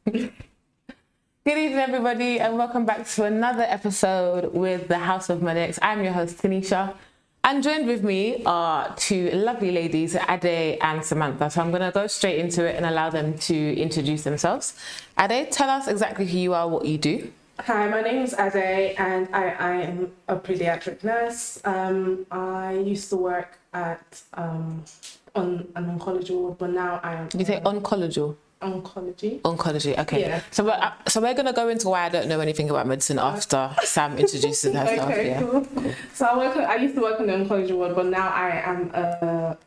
Good evening, everybody, and welcome back to another episode with the House of Medics. I'm your host, Tanisha, and joined with me are two lovely ladies, Ade and Samantha. So I'm going to go straight into it and allow them to introduce themselves. Ade, tell us exactly who you are, what you do. Hi, my name is Ade, and I am a pediatric nurse. I used to work at on an oncology ward, but now I am. Did you say oncology? Oncology. Oncology, okay. Yeah. So we're going to go into why I don't know anything about medicine after Sam introduces herself. Okay, Yeah. cool. So I used to work in the oncology ward, but now I am a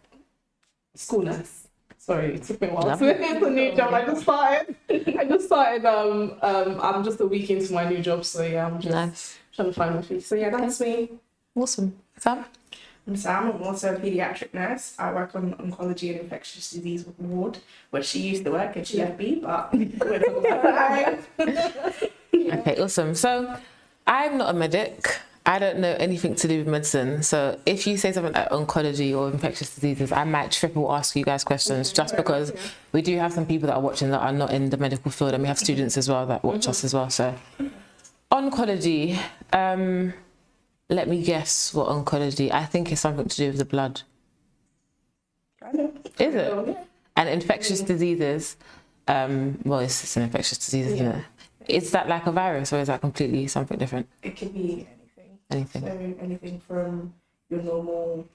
school nurse. Sorry, it took me a while to get the new job. I just started. I'm just a week into my new job, so yeah, I'm just trying to find my feet. So yeah, that's me. Awesome. Sam? I'm Sam. I'm also a pediatric nurse. I work on oncology and infectious disease ward, where she used to work and she left me, but we're talking about that. Okay, awesome. So I'm not a medic. I don't know anything to do with medicine. So if you say something like oncology or infectious diseases, I might triple ask you guys questions just because we do have some people that are watching that are not in the medical field, and we have students as well that watch us as well. So oncology, let me guess what oncology, I think it's something to do with the blood. Is it? And infectious diseases, well, it's an infectious disease, isn't it? Is that like a virus or is that completely something different? It could be Anything. So anything from your normal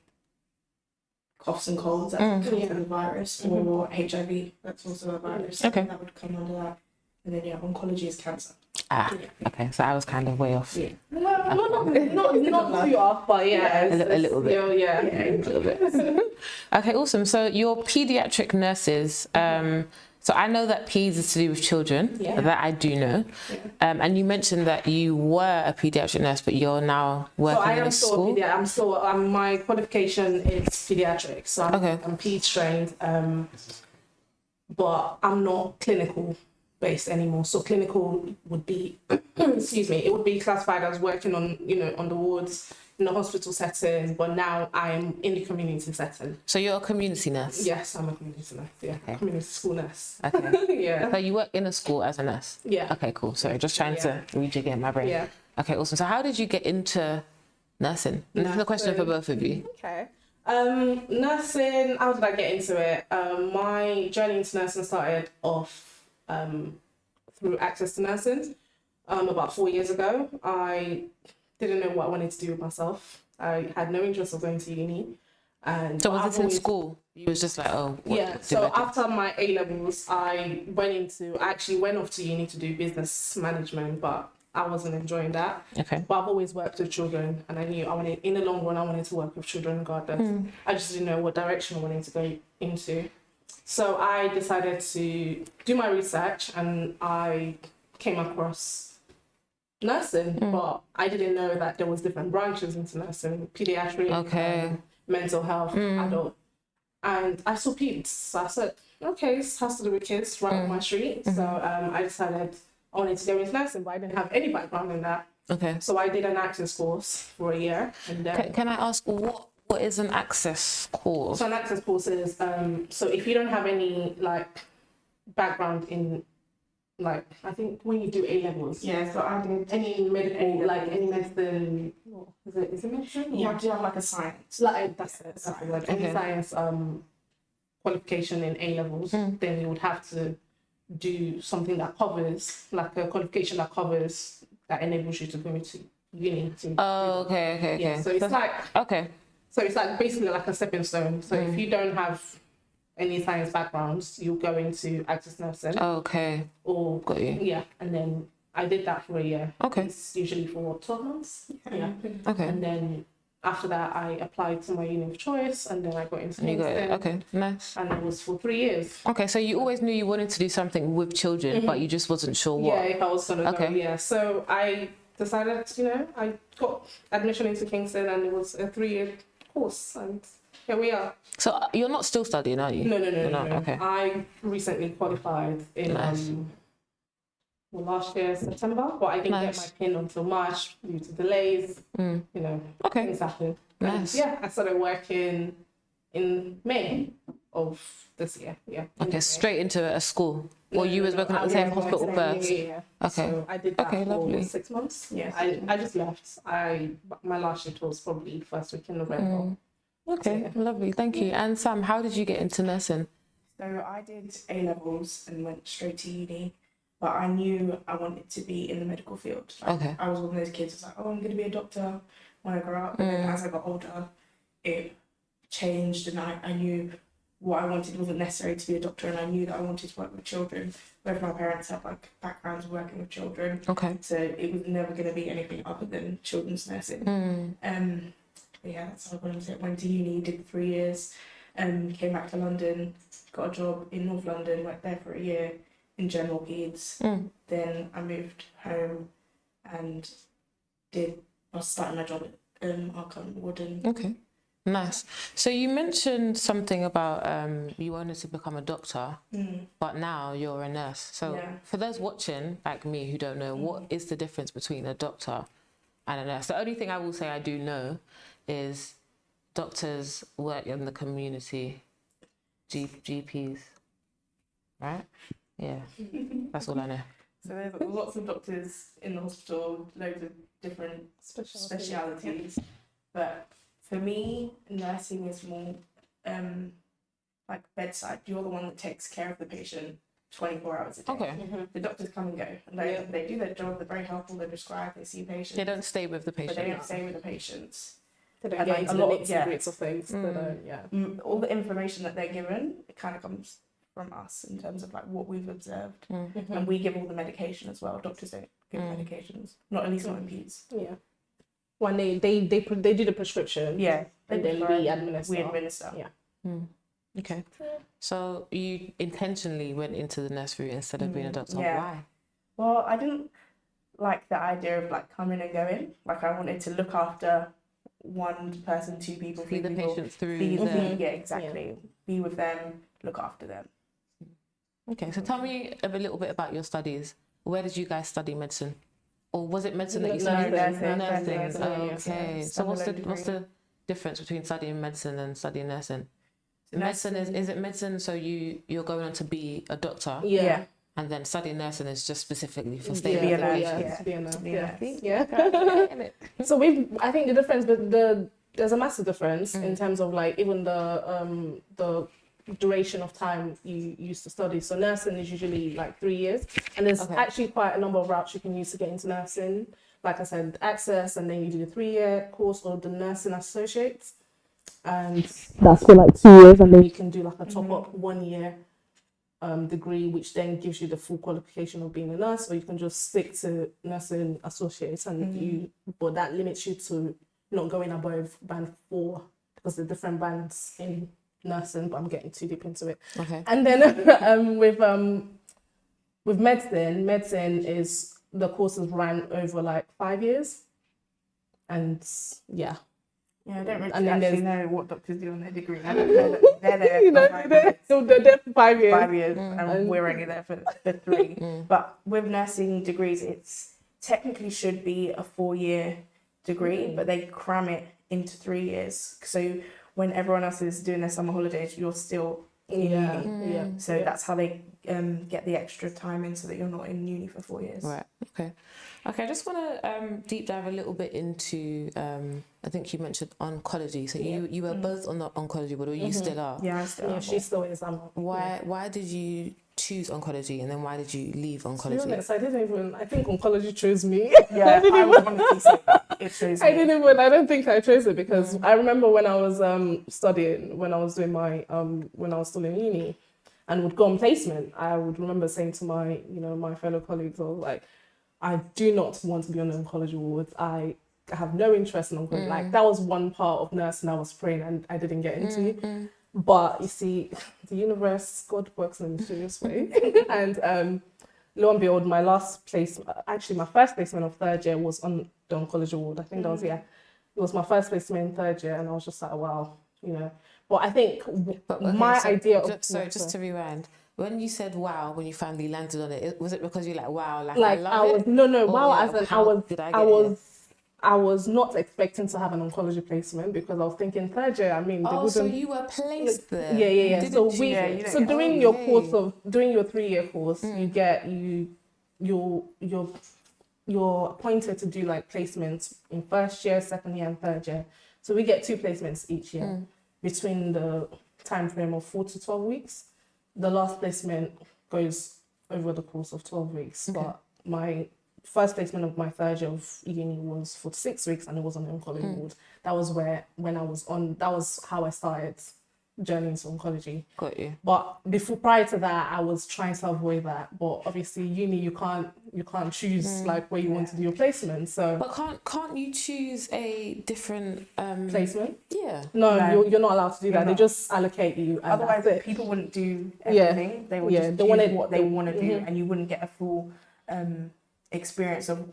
coughs and colds, that's a virus, or HIV, that's also a virus. Okay. That would come under that. And then oncology is cancer. Okay. So I was kind of way off. Yeah. Not too off, but yeah, A little bit. Yeah. A little bit. Okay, awesome. So you're pediatric nurses. So I know that peds is to do with children. Yeah. That I do know. Yeah. And you mentioned that you were a pediatric nurse, but you're now working in a school. I'm still. My qualification is pediatrics, so I'm peds trained. But I'm not clinical based anymore. So clinical would be, excuse me, it would be classified as working on on the wards in the hospital setting. But now I'm in the community setting. So you're a community nurse. Yes, I'm a community nurse. Yeah, Okay. community school nurse. Okay. Yeah. So you work in a school as a nurse. Yeah. Okay, cool. Sorry, just trying to rejig it in my brain. Yeah. Okay, awesome. So how did you get into nursing? And this is a question for both of you. Okay. Nursing, how did I get into it? My journey into nursing started off through Access to Nursing. About 4 years ago, I didn't know what I wanted to do with myself. I had no interest of going to uni. And So was this in school? You was just like, oh, what yeah. do So I do? after my A levels, I actually went off to uni to do business management, but I wasn't enjoying that. Okay. But I've always worked with children, and I knew in the long run, I wanted to work with children regardless. I just didn't know what direction I wanted to go into. So I decided to do my research, and I came across nursing, but I didn't know that there was different branches into nursing: pediatric, mental health, adult. And I saw peds, so I said, okay, this has to do with kids right up my street. So I decided I wanted to go into nursing, but I didn't have any background in that. Okay. So I did an access course for a year, and then Can I ask what is an access course? so an access course is so if you don't have any background in I think when you do A levels, Yeah, so I did any medical any medicine, is it medicine? You have to have a science. That's the word. Any science qualification in A levels, then you would have to do something that covers a qualification that enables you to go to uni. Okay. Yeah, so it's So it's basically like a stepping stone. So if you don't have any science backgrounds, you'll go into access nursing. Okay. Or Got you. Yeah, and then I did that for a year. Okay. It's usually for 12 months. Yeah. Okay. And then after that, I applied to my uni of choice, and then I got into You got it. Kingston, Okay. Nice. and it was for 3 years. Okay, so you always knew you wanted to do something with children, but you just wasn't sure what. Yeah, if I was gonna go. Okay. Yeah. So I decided, I got admission into Kingston, and it was a 3-year course, and here we are. So you're not still studying, are you? No. Okay. I recently qualified in last year September, but I didn't get my pin until March due to delays. Okay. Things happen. Nice. And I started working in May. of this year. Yeah. Okay, straight into a school. Or you was working at the same hospital first? Yeah. Okay. So I did that Okay, for lovely. 6 months. Yes. I just left. My last shift was probably first week in November. Okay, lovely. Thank you. And Sam, how did you get into nursing? So I did A levels and went straight to uni, but I knew I wanted to be in the medical field. Like, Okay. I was one of those kids who's like, oh, I'm going to be a doctor when I grow up. And then as I got older, it changed, and I knew what I wanted wasn't necessary to be a doctor, and I knew that I wanted to work with children. Both my parents have like backgrounds working with children, Okay. so it was never going to be anything other than children's nursing. But yeah, that's how I went. Went to uni, did 3 years, came back to London, got a job in North London, worked there for a year in general peds. Then I moved home and was starting my job at Arkham Warden. Okay. Nice. So you mentioned something about you wanted to become a doctor, but now you're a nurse. So Yeah. for those watching, like me, who don't know, what is the difference between a doctor and a nurse? The only thing I will say I do know is doctors work in the community, GPs, right? Yeah, that's all I know. So there's lots of doctors in the hospital, loads of different specialities. But for me, nursing is more like bedside. You're the one that takes care of the patient 24 hours a day. Okay. The doctors come and go. And they do their job, they're very helpful, they prescribe, they see patients. They don't stay with the But patient. they don't stay with the patients. They don't And, get like, into a the lot- nitty-gritty of things. They don't, All the information that they're given, it kind of comes from us in terms of like what we've observed. And we give all the medication as well. Doctors don't give medications. Not at least not in peds. Yeah. When they do the prescription. Yeah. And then we administer. We administer. Yeah. Okay. So you intentionally went into the nurse route instead of being a doctor. Yeah. Why? Well, I didn't like the idea of like coming and going. Like I wanted to look after one person, 2 people, See 3 the people. patient through. Be the- yeah, exactly. Be with them, look after them. Okay, so tell me a little bit about your studies. Where did you guys study medicine? Or was it medicine that you studied? nursing. Nursing. Yeah. Okay. So what's Standalone the difference between studying medicine and studying nursing? So Medicine is it medicine so you're going on to be a doctor, Yeah. and then studying nursing is just specifically for Be staying a with the nurse, patient. yeah. To be a nurse. To be a Yeah. nurse. Yeah. So I think the difference, there's a massive difference in terms of like even the duration of time you used to study. So nursing is usually like 3 years, and there's actually quite a number of routes you can use to get into nursing. Like I said, access, and then you do the 3-year course or the nursing associates, and that's for like 2 years, and then you can do like a top up 1 year degree, which then gives you the full qualification of being a nurse, or you can just stick to nursing associates, and but that limits you to not going above band 4 because there are different bands in nursing, but I'm getting too deep into it. Okay. And then with medicine is the courses ran over like 5 years, and yeah. Yeah, I don't really And then actually there's- know what doctors do on their degree. I don't know that they're there for 5 years. So they're there for 5 years. 5 years, and we're only there for 3. But with nursing degrees, it's technically should be a 4-year degree, but they cram it into 3 years. So when everyone else is doing their summer holidays, you're still in uni. Yeah. So that's how they get the extra time in, so that you're not in uni for 4 years. Right. Okay. Okay. I just want to deep dive a little bit into. I think you mentioned oncology. So you were both on the oncology board, or you still are. Yeah, I still Yeah, am. she still is. Why did you choose oncology, and then why did you leave To be oncology? honest, I think oncology chose me. Yeah, I was honestly saying that. It shows I me. I don't think I chose it because I remember when I was studying, when I was doing my when I was still in uni, and would go on placement, I would remember saying to my fellow colleagues, I was like, I do not want to be on the oncology ward. I have no interest in oncology. Like that was one part of nursing I was praying and I didn't get into. But you see, the universe, God works in a mysterious way. And lo and behold, my first placement of 3rd year was on the oncology ward. I think that was, it was my first placement in 3rd year, and I was just like, wow, But I think idea of... Just to rewind, when you said wow, when you finally landed on it, was it because you're like, wow, like I Like love I was it? no Or wow, like, as in how did I get I was not expecting to have an oncology placement because I was thinking third year. I mean, they Oh, wouldn't. so you were placed there. Yeah. You didn't So choose we, it. so during your Okay. course of during your 3-year course, you get you're appointed to do like placements in first year, second year, and third year. So we get 2 placements each year between the time frame of 4 to 12 weeks. The last placement goes over the course of 12 weeks, but my first placement of my third year of uni was for 6 weeks, and it was on the oncology ward. That was that was how I started journey into oncology. Got you. But prior to that, I was trying to avoid that. But obviously, uni, you can't choose like where you want to do your placement. So, But can't you choose a different placement? Yeah. No, No. you're not allowed to do You're that. They not. just allocate you. And Otherwise, that's it. people wouldn't do Yeah. everything. They would Yeah, just they choose wanted- what they want to do, Mhm. and you wouldn't get a full experience of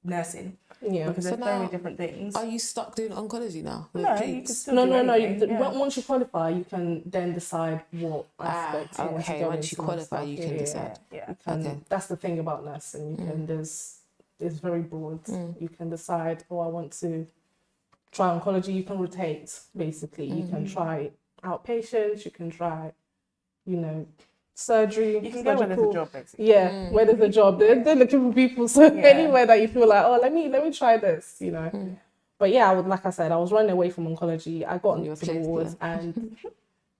nursing Yeah. because So there's so many now- different things. Are you stuck doing oncology now? with No, you peds? can still No. do anything, yeah. Once you qualify, you can then decide what aspect you want to okay. go Once you into and qualify, stuff. you Yeah, can yeah, decide. Yeah. You can, Okay. That's the thing about nursing. You can it's very broad. You can decide, I want to try oncology. You can rotate basically. You can try outpatients. You can try, surgery. You can go where there's a surgical. job, basically. Yeah, where there's a job, they're looking for people. So anywhere that you feel like, oh, let me try this, But yeah, like I said, I was running away from oncology. I got You were into the placed wards, and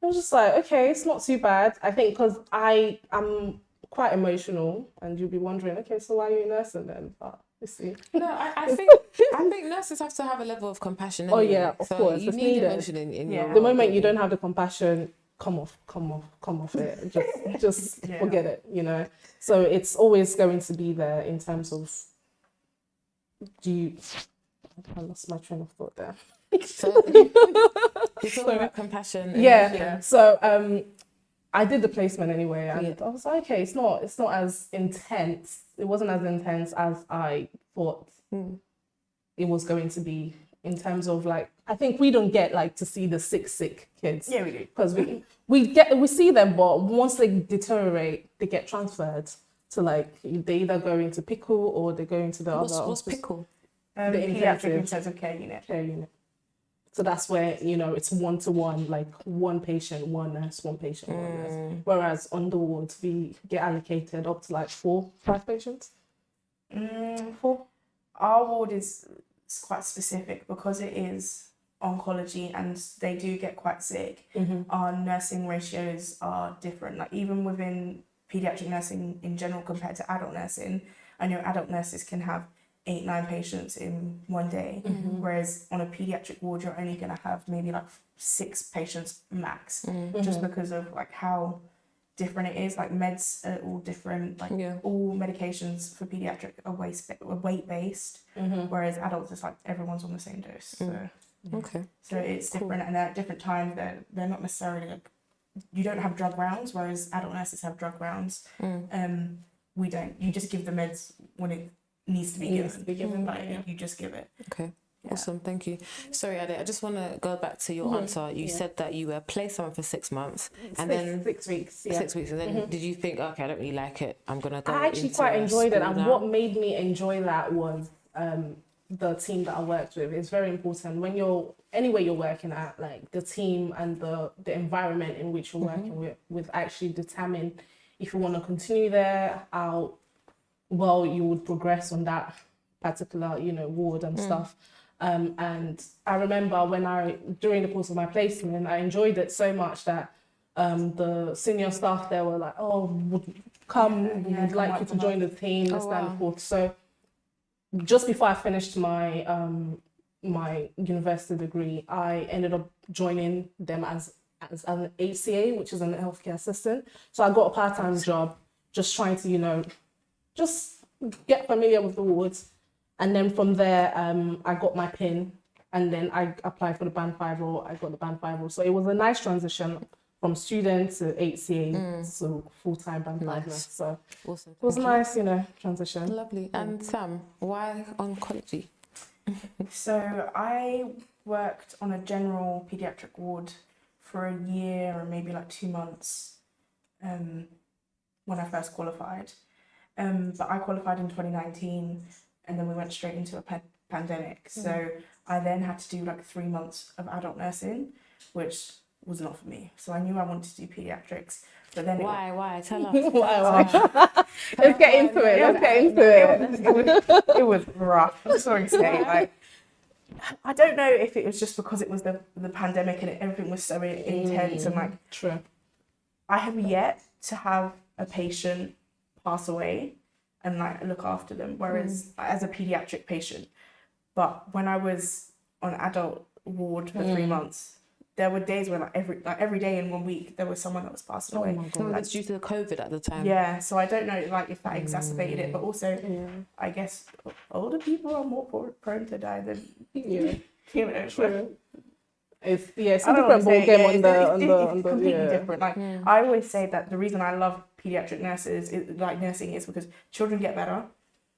I was just like, okay, it's not too bad. I think because I'm quite emotional, and you'll be wondering, okay, so why are you a nurse then? But you see, No, I think nurses have to have a level of compassion. Oh, Anyway. yeah, of so course, You it's need needed. emotion in Yeah. your the role, moment you don't don't have the compassion, come off it. Just Yeah. forget it. So it's always going to be there in terms of I lost my train of thought there. So you're talking about compassion. and Yeah. emotion. So I did the placement anyway, and Yeah. I was like, okay, it's not as intense. It wasn't as intense as I thought it was going to be in terms of like, I think we don't get like to see the sick kids. Yeah, we do. Because we see them, but once they deteriorate, they get transferred to like they either go into pickle or they go into the What's other pickle? The intensive pediatric intensive care unit. care unit. So that's where it's 1-to-1, like one patient, one nurse, one patient, one nurse. Whereas on the wards we get allocated up to like 4-5 patients. 4. Our ward is quite specific because it is oncology and they do get quite sick. Our nursing ratios are different. Like even within pediatric nursing in general compared to adult nursing, I know adult nurses can have 8-9 patients in one day, whereas on a pediatric ward you're only going to have maybe like 6 patients max, just because of like how different it is. Like meds are all different, like all medications for pediatric are weight based, whereas adults it's like everyone's on the same dose. So it's different, and at different times they're not necessarily like, you don't have drug rounds, whereas adult nurses have drug rounds. We don't. You just give the meds when it needs to be given. Like you just give it. Okay. Yeah. Awesome, thank you. Sorry, Ade, I just want to go back to your answer. You said that you were placed someone for 6 months, and then 6 weeks. Yeah. 6 weeks, and then did you think, okay, I don't really like it, I'm gonna go? I actually into quite enjoyed it, school and now? what made me enjoy that was the team that I worked with. It's very important when you're anywhere you're working at, like the team and the environment in which you're working with actually determine if you want to continue there, how well you would progress on that particular ward and stuff. And I remember during the course of my placement, I enjoyed it so much that the senior staff there were like, oh, we'd like you to join the team, this, that, and the fourth. So just before I finished my my university degree, I ended up joining them as an HCA, which is an healthcare assistant. So I got a part-time job, just trying to just get familiar with the wards. And then from there, I got my PIN, and then I applied for the Band 5 role. I got the Band 5 role. So it was a nice transition from student to HCA to full-time Band 5 nurse. So Awesome. it was a nice, transition. Lovely. And Sam, why oncology? So I worked on a general pediatric ward for a year or maybe like 2 months when I first qualified. But I qualified in 2019, and then we went straight into a pandemic. So I then had to do like 3 months of adult nursing, which was not for me. So I knew I wanted to do pediatrics, but then Why? Tell us. Let's get into it. Let's get into it. it was rough. I'm sorry to say, like, I don't know if it was just because it was the pandemic and everything was so intense and like. True. I have yet to have a patient pass away and like look after them, whereas as a pediatric patient. But when I was on adult ward for 3 months, there were days where like every day in 1 week there was someone that was passing away. my So was it due to the COVID at the time? Yeah, so I don't know like if that exacerbated it, but also I guess older people are more prone to die than Yeah. you know. True. It's a I don't different wanna ball say, game yeah, on it's the completely yeah. different. Like I always say that the reason I love pediatric nurses like nursing is because children get better.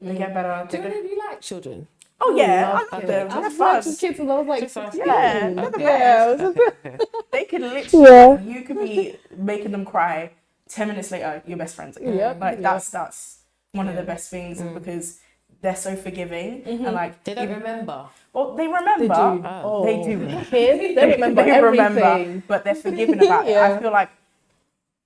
They get better. Do any of you like children? Oh yeah, I love love kids. them. I've They're worked fun. with kids since I was like Just asking. 16. Yeah, they're the Yeah. best. They can literally. You could be making them cry. 10 minutes later, you're best friends again. Yep. Like Yep. that's one of the best things is because they're so forgiving and like They don't remember. well they remember. They do. Oh. They do. Kids, they remember everything. but they're forgiving about it. Yeah. I feel like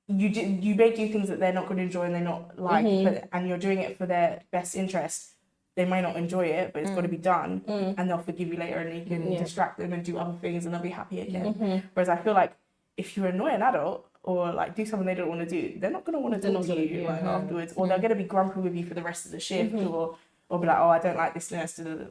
you may do things that they're not going to enjoy and they're not like, and you're doing it for their best interest. They may not enjoy it, but it's got to be done, and they'll forgive you later, and you can distract them and do other things, and they'll be happy again. Whereas I feel like if you annoy an adult or like do something they don't want to do, they're not going to want to talk to you like afterwards, or they're going to be grumpy with you for the rest of the shift, or be like, oh, I don't like this nurse. So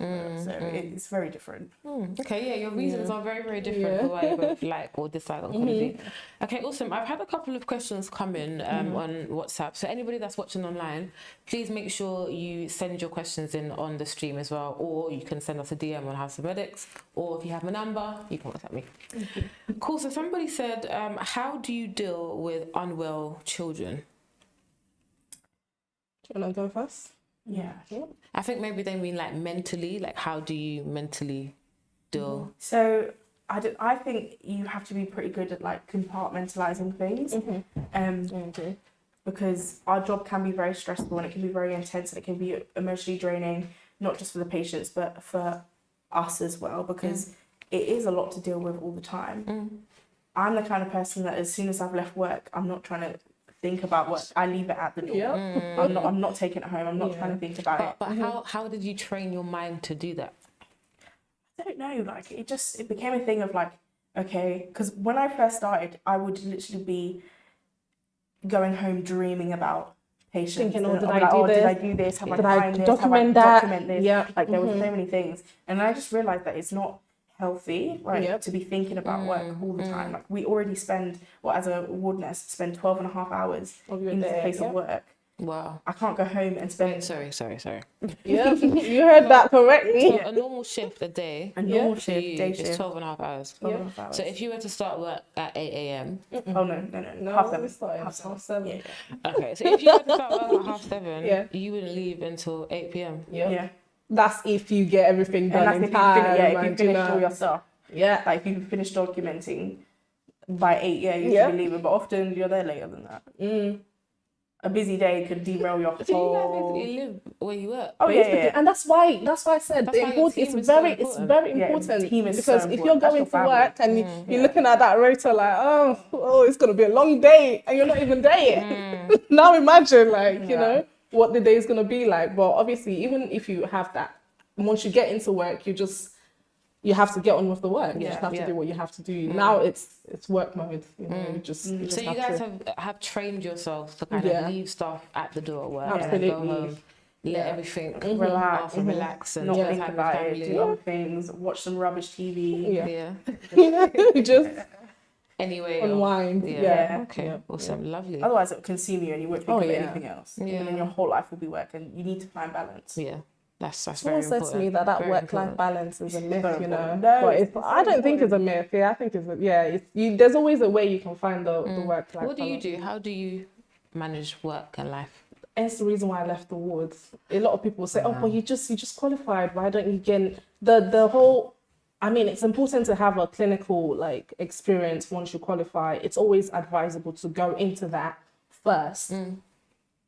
it's very different. Okay, yeah, your reasons are very, very different for why you both like or dislike oncology. Okay, awesome. I've had a couple of questions come in on WhatsApp. So anybody that's watching online, please make sure you send your questions in on the stream as well, or you can send us a DM on House of Medics, or if you have my number, you can WhatsApp me. Cool. So somebody said, how do you deal with unwell children? Do you want to go first? Yeah. I think maybe they mean like mentally, like how do you mentally deal? So I think you have to be pretty good at like compartmentalizing things, because our job can be very stressful and it can be very intense and it can be emotionally draining, not just for the patients but for us as well, because it is a lot to deal with all the time. I'm the kind of person that as soon as I've left work, I'm not trying to think about work. I leave it at the door. I'm not taking it home. I'm not trying to think about it. But how did you train your mind to do that? I don't know, like it became a thing of like, okay, because when I first started, I would literally be going home dreaming about patients. Thinking, oh, did I'd be I do this? Did I do this? Have I Did I signed this? document Have I that? document this? Yeah. Like there were so many things. And I just realised that it's not healthy, right, Yep. to be thinking about work all the time. Like we already spend, as a ward nurse, spend 12 and a half hours Of your in the day, place of work. Wow. I can't go home and spend Sorry. Yeah, you heard that correctly. So a normal shift a day a normal for shift, you day is shift. 12 and a half hours. 12 and a half hours. So if you were to start work at 8 a.m. Oh no, No, half seven. we started Half half seven. seven. Yeah. Okay, so if you were to start work at 7:30, Yeah. you wouldn't leave until 8 p.m. Yeah. That's if you get everything And done that's in if you time. finish, if you and, finish all your stuff. Yeah. Like if you finish documenting by 8, you Yeah. should be leaving. But often you're there later than that. A busy day could derail your So you guys whole. basically live where you work. Oh yeah. And that's why I said That's why your team it's is so very important. very Yeah, important team is so because if important. you're That's going your to family. work and you're looking at that rotor like oh it's gonna be a long day and you're not even there yet. Now imagine you know what the day is gonna be like. But obviously even if you have that, once you get into work you have to get on with the work. You just have to do what you have to do. Now it's work mode. You know, you just So you guys have trained yourselves to kind of leave stuff at the door at work. Absolutely. And go home, let everything Relax. relax and Not spend think time with about it. family. Do other things. Watch some rubbish TV. Yeah. just Anyway. unwind. Yeah. Okay. Yeah. Awesome. Lovely. Otherwise, it will consume you, and you won't think of yeah. anything else. Yeah. And then your whole life will be work, and you need to find balance. Yeah. That's very Someone said important. to me that Very work-life important. balance is a myth, Very you know. important. No, But it's I don't think it's a myth. Yeah, I think there's always a way you can find the work-life What do you balance. do? How do you manage work and life? And it's the reason why I left the wards. A lot of people say, "Oh, but you just qualified. Why don't you get the whole?" I mean, it's important to have a clinical experience once you qualify. It's always advisable to go into that first.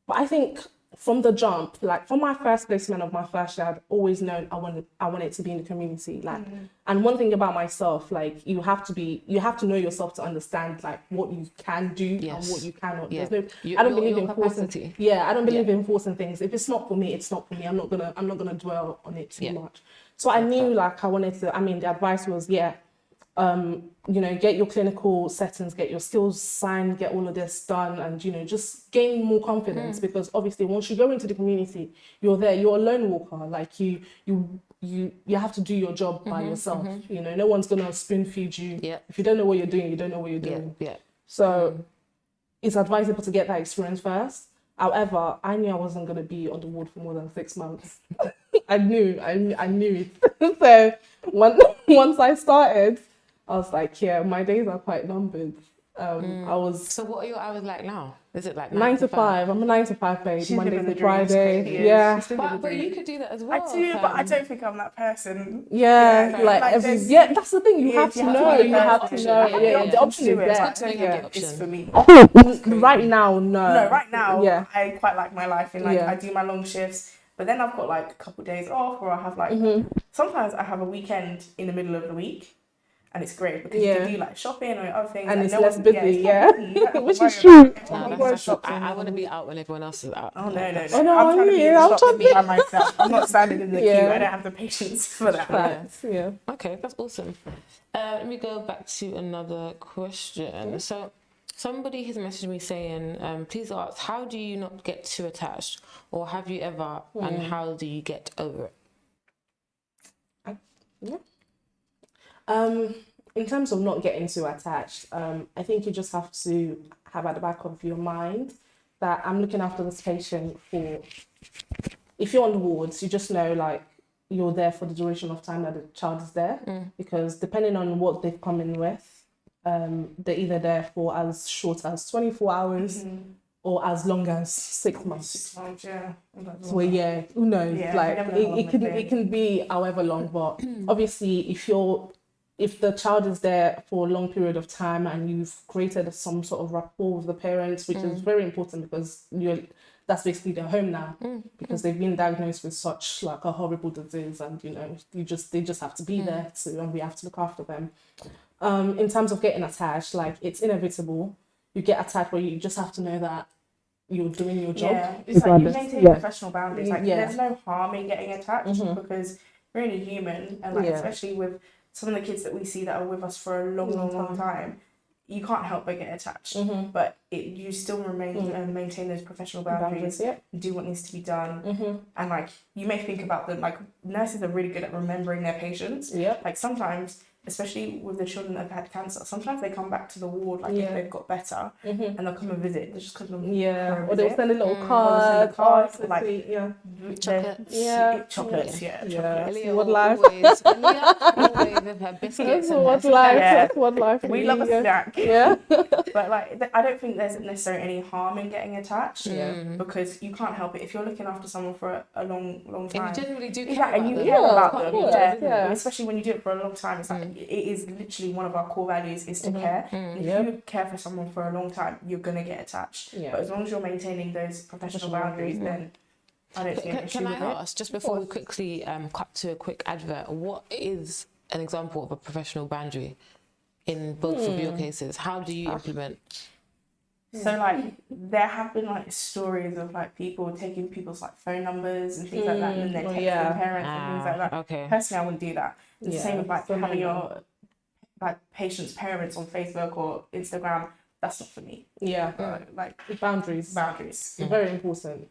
But I think from the jump, like from my first placement of my first year, I'd always known I wanted to be in the community. Like, and one thing about myself, like you have to know yourself to understand like what you can do and what you cannot. Yeah. There's no, I don't believe in forcing. Capacity. Yeah, I don't believe in forcing things. If it's not for me, it's not for me. I'm not gonna dwell on it too much. So I knew like I wanted to. I mean, the advice was you know, get your clinical settings, get your skills signed, get all of this done, and you know, just gain more confidence because obviously once you go into the community, you're a lone walker. Like you have to do your job by yourself. You know, no one's gonna spoon feed you. Yeah. If you don't know what you're doing, you don't know what you're doing. Yeah. So it's advisable to get that experience first. However, I knew I wasn't gonna be on the ward for more than 6 months. I knew it. So once I started, I was like, yeah, my days are quite numbered. So what are your hours like now? Is it like 9 to 5? I'm a 9 to 5 paid, She's Monday living to the dream, Friday. crazy, Yeah. But you could do that as well. I do, but I don't think I'm that person. Yeah, Yeah, like there's- that's the thing. You have to know. You have to know. Yeah, the option is there. It's good to Yeah. have the option. It's for me. Right now, no. No, right now, Yeah. I quite like my life and like Yeah. I do my long shifts, but then I've got like a couple of days off, or I have like sometimes I have a weekend in the middle of the week, and it's great because you can do like shopping or other things, And like, it's no less one- busy, it's yeah. not busy, you don't have to Which worry is true. about it. I want to be out when everyone else is out. Oh no, no, Oh, no, I'm trying to be in yeah, the I'm shop trying to by myself. I'm not standing in the queue. Yeah. I don't have the patience for that. Facts, yeah. Okay, that's awesome. Let me go back to another question. So somebody has messaged me saying, please ask, how do you not get too attached? Or have you ever, and how do you get over it? In terms of not getting too attached, I think you just have to have at the back of your mind that I'm looking after this patient for, if you're on the wards, you just know like you're there for the duration of time that the child is there, because depending on what they've come in with, they're either there for as short as 24 hours or as long as 6 months. 6 months, yeah. So yeah, who knows? Yeah, like you never know how long it can be however long, but obviously if the child is there for a long period of time and you've created some sort of rapport with the parents, which is very important because that's basically their home now, because they've been diagnosed with such like a horrible disease, and you know they just have to be there and we have to look after them. In terms of getting attached, like it's inevitable. You get attached, but you just have to know that you're doing your job. Yeah, it's like you maintain professional boundaries. Like there's no harm in getting attached because we're only human, and like especially with some of the kids that we see that are with us for a long time, you can't help but get attached. But you still maintain those professional boundaries, do what needs to be done, and like you may think about them. Like nurses are really good at remembering their patients. Like sometimes, especially with the children that have had cancer, sometimes they come back to the ward like if they've got better, and they'll come and visit. They just come or they'll send a little card, like chocolates. Chocolates. Leah What will life? always with her biscuits and What her life? Yeah. What life? We love a snack. Yeah. But like I don't think there's necessarily any harm in getting attached because you can't help it if you're looking after someone for a long time. And you generally do care Yeah, and about you them. care about Quite them. important. Yeah. Especially when you do it for a long time. It's like it is literally one of our core values is to care. If you care for someone for a long time, you're gonna get attached. But as long as you're maintaining those professional boundaries, then I don't see an issue Can I with it. ask, just before we quickly cut to a quick advert, what is an example of a professional boundary in both of your cases? How do you implement? So like there have been like stories of like people taking people's like phone numbers and things like that, and then they're texting parents and things like that. Okay. Personally, I wouldn't do that. It's the same with like having your like patients' parents on Facebook or Instagram. That's not for me. Like Boundaries. Very important.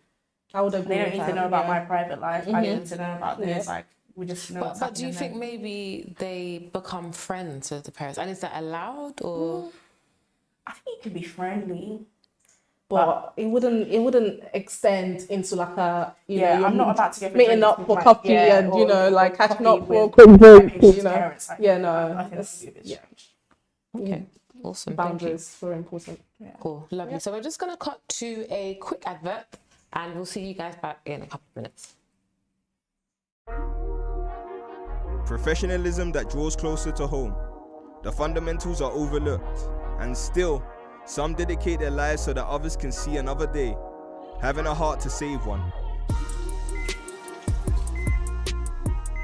I would agree. They don't with need to that, know about my private life. I need to know about theirs. Yeah. Like we just know. But do you think maybe they become friends with the parents, and is that allowed or? I think it could be friendly. but it wouldn't extend into like a you know I'm not about to get meeting up for coffee and you know like catching up for a quick break, you know. parents, like, Yeah, no, I think it's- that's a bit yeah. strange. Okay, awesome. Boundaries very important. Cool, lovely. So we're just gonna cut to a quick advert, and we'll see you guys back in a couple of minutes. Professionalism that draws closer to home. The fundamentals are overlooked, and still, some dedicate their lives so that others can see another day. having a heart to save one.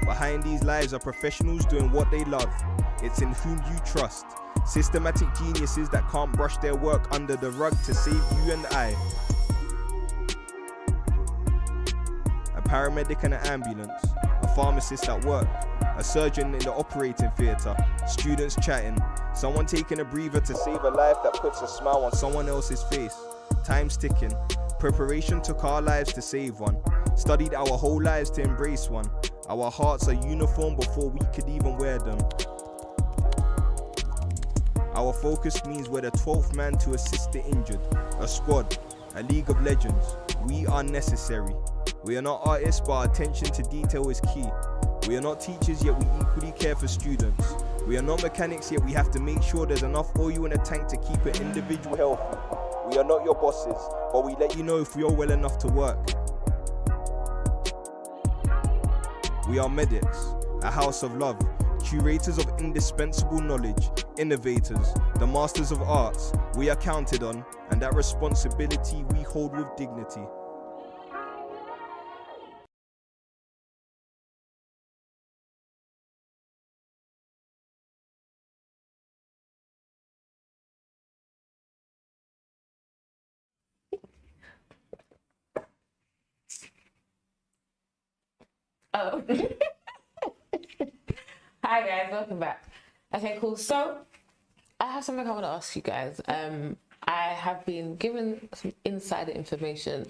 Behind these lives are professionals doing what they love. It's in whom you trust. Systematic geniuses that can't brush their work under the rug to save you and I. A paramedic in an ambulance, a pharmacist at work, a surgeon in the operating theatre, students chatting, someone taking a breather to save a life that puts a smile on someone else's face. Time's ticking. Preparation took our lives to save one. Studied our whole lives to embrace one. Our hearts are uniform before we could even wear them. Our focus means we're the 12th man to assist the injured. A squad, a league of legends. We are necessary. We are not artists, but our attention to detail is key. We are not teachers, yet we equally care for students. We are not mechanics, yet we have to make sure there's enough oil in the tank to keep an individual healthy. We are not your bosses, but we let you know if we are well enough to work. We are medics, a house of love, curators of indispensable knowledge, innovators, the masters of arts. We are counted on, and that responsibility we hold with dignity. Oh. Hi guys, welcome back. Okay, cool. So I have something I want to ask you guys. I have been given some insider information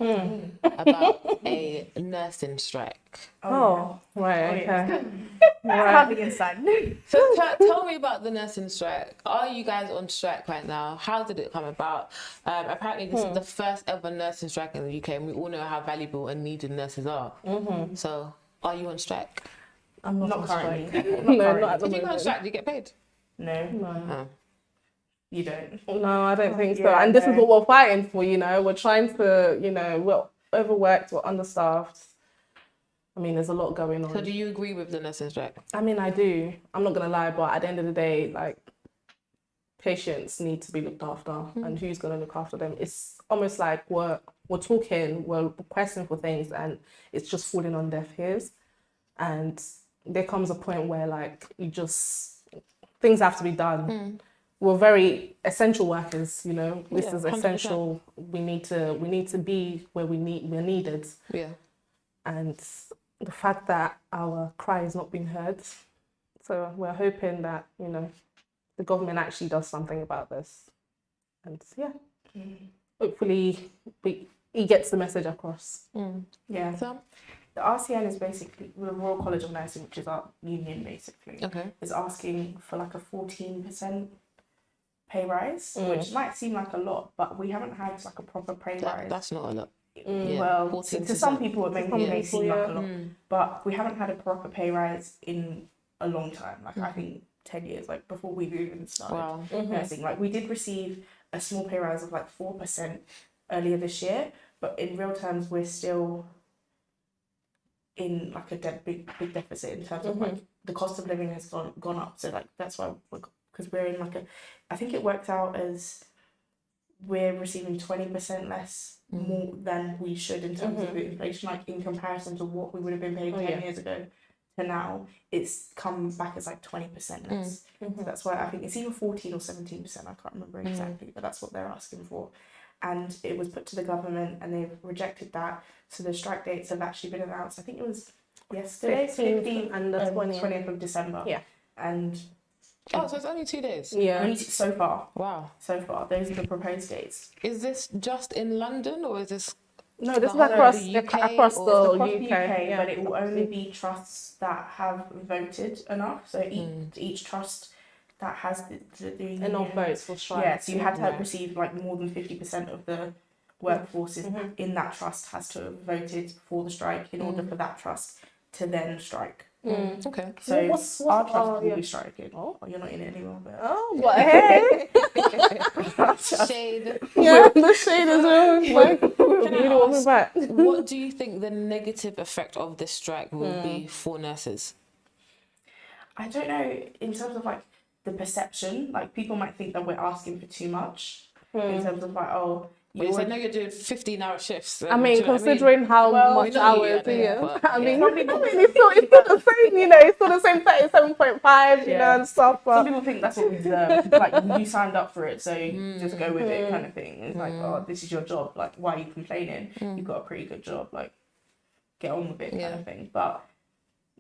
about a nursing strike. Oh, right, Oh, yeah. okay. Hardly inside. So tell me about the nursing strike. Are you guys on strike right now? How did it come about? Apparently this is the first ever nursing strike in the UK, and we all know how valuable and needed nurses are. So are you on strike? I'm not Not on currently. strike. Not No, currently. not at the If you go on moment. strike, do you get paid? No, No. you don't. No, I don't think so. Yeah, And this is no. what we're fighting for, you know. We're trying to, you know, we're overworked, we're understaffed. I mean, there's a lot going on. So do you agree with the nursing strike? I mean, I do. I'm not going to lie, but at the end of the day, like, patients need to be looked after. And who's going to look after them? It's almost like we're talking, we're requesting for things, and it's just falling on deaf ears. And there comes a point where, like, things have to be done. We're very essential workers, you know. This Yeah, is 100%. essential. We need to be where we're needed. Yeah. And the fact that our cry is not being heard. So we're hoping that, you know, the government actually does something about this. And yeah, hopefully he gets the message across. Yeah. So, The RCN is basically the Royal College of Nursing, which is our union basically, okay. is asking for like a 14% pay rise, which might seem like a lot, but we haven't had like a proper pay rise. That's not a lot. Well, to some people it may seem like a lot, Mm. but we haven't had a proper pay rise in a long time. Like I think 10 years, like before we even started Wow. nursing. Like we did receive a small pay rise of like 4% earlier this year, but in real terms we're still in like a big deficit in terms of like the cost of living has gone up. So like that's why because we're in like I think it worked out as we're receiving 20% less more than we should in terms of the inflation, like in comparison to what we would have been paid 10 years ago to now. It's come back as like 20% less. So that's why I think it's either 14 or 17%, I can't remember exactly, but that's what they're asking for. And it was put to the government and they've rejected that. So the strike dates have actually been announced. I think it was yesterday, 15th and the 20th of December. Yeah. And Oh, so it's only 2 days. Yeah. only so far, Wow. those are the proposed dates. Is this just in London or is this? No, this is whole across the UK across or- the Across UK. the UK, yeah. but it will only be trusts that have voted enough. So each trust that has the Enough votes for strike. Yeah, so you had to have Right. received like more than 50% of the workforce in that trust has to have voted for the strike in order for that trust to then strike. Okay. So What's- our trust will yeah. be striking. Oh. You're not in it anymore, but Oh, what? Hey. Shade. Yeah, the shade is like, Can I you don't want me ask, back. what do you think the negative effect of this strike will be for nurses? I don't know in terms of like the perception. Like people might think that we're asking for too much in terms of like, oh, But you said, no, you're doing 15-hour shifts. I mean, do you know what considering how Well, much we know you, hours, yeah, but, I mean, yeah. it's still the same, you know, it's still the same 37.5, you know, Yeah. and stuff. Some But people think that's what we deserve. Like, you signed up for it, so you just go with it, kind of thing. It's like, oh, this is your job. Like, why are you complaining? You've got a pretty good job. Like, get on with it, kind of thing. But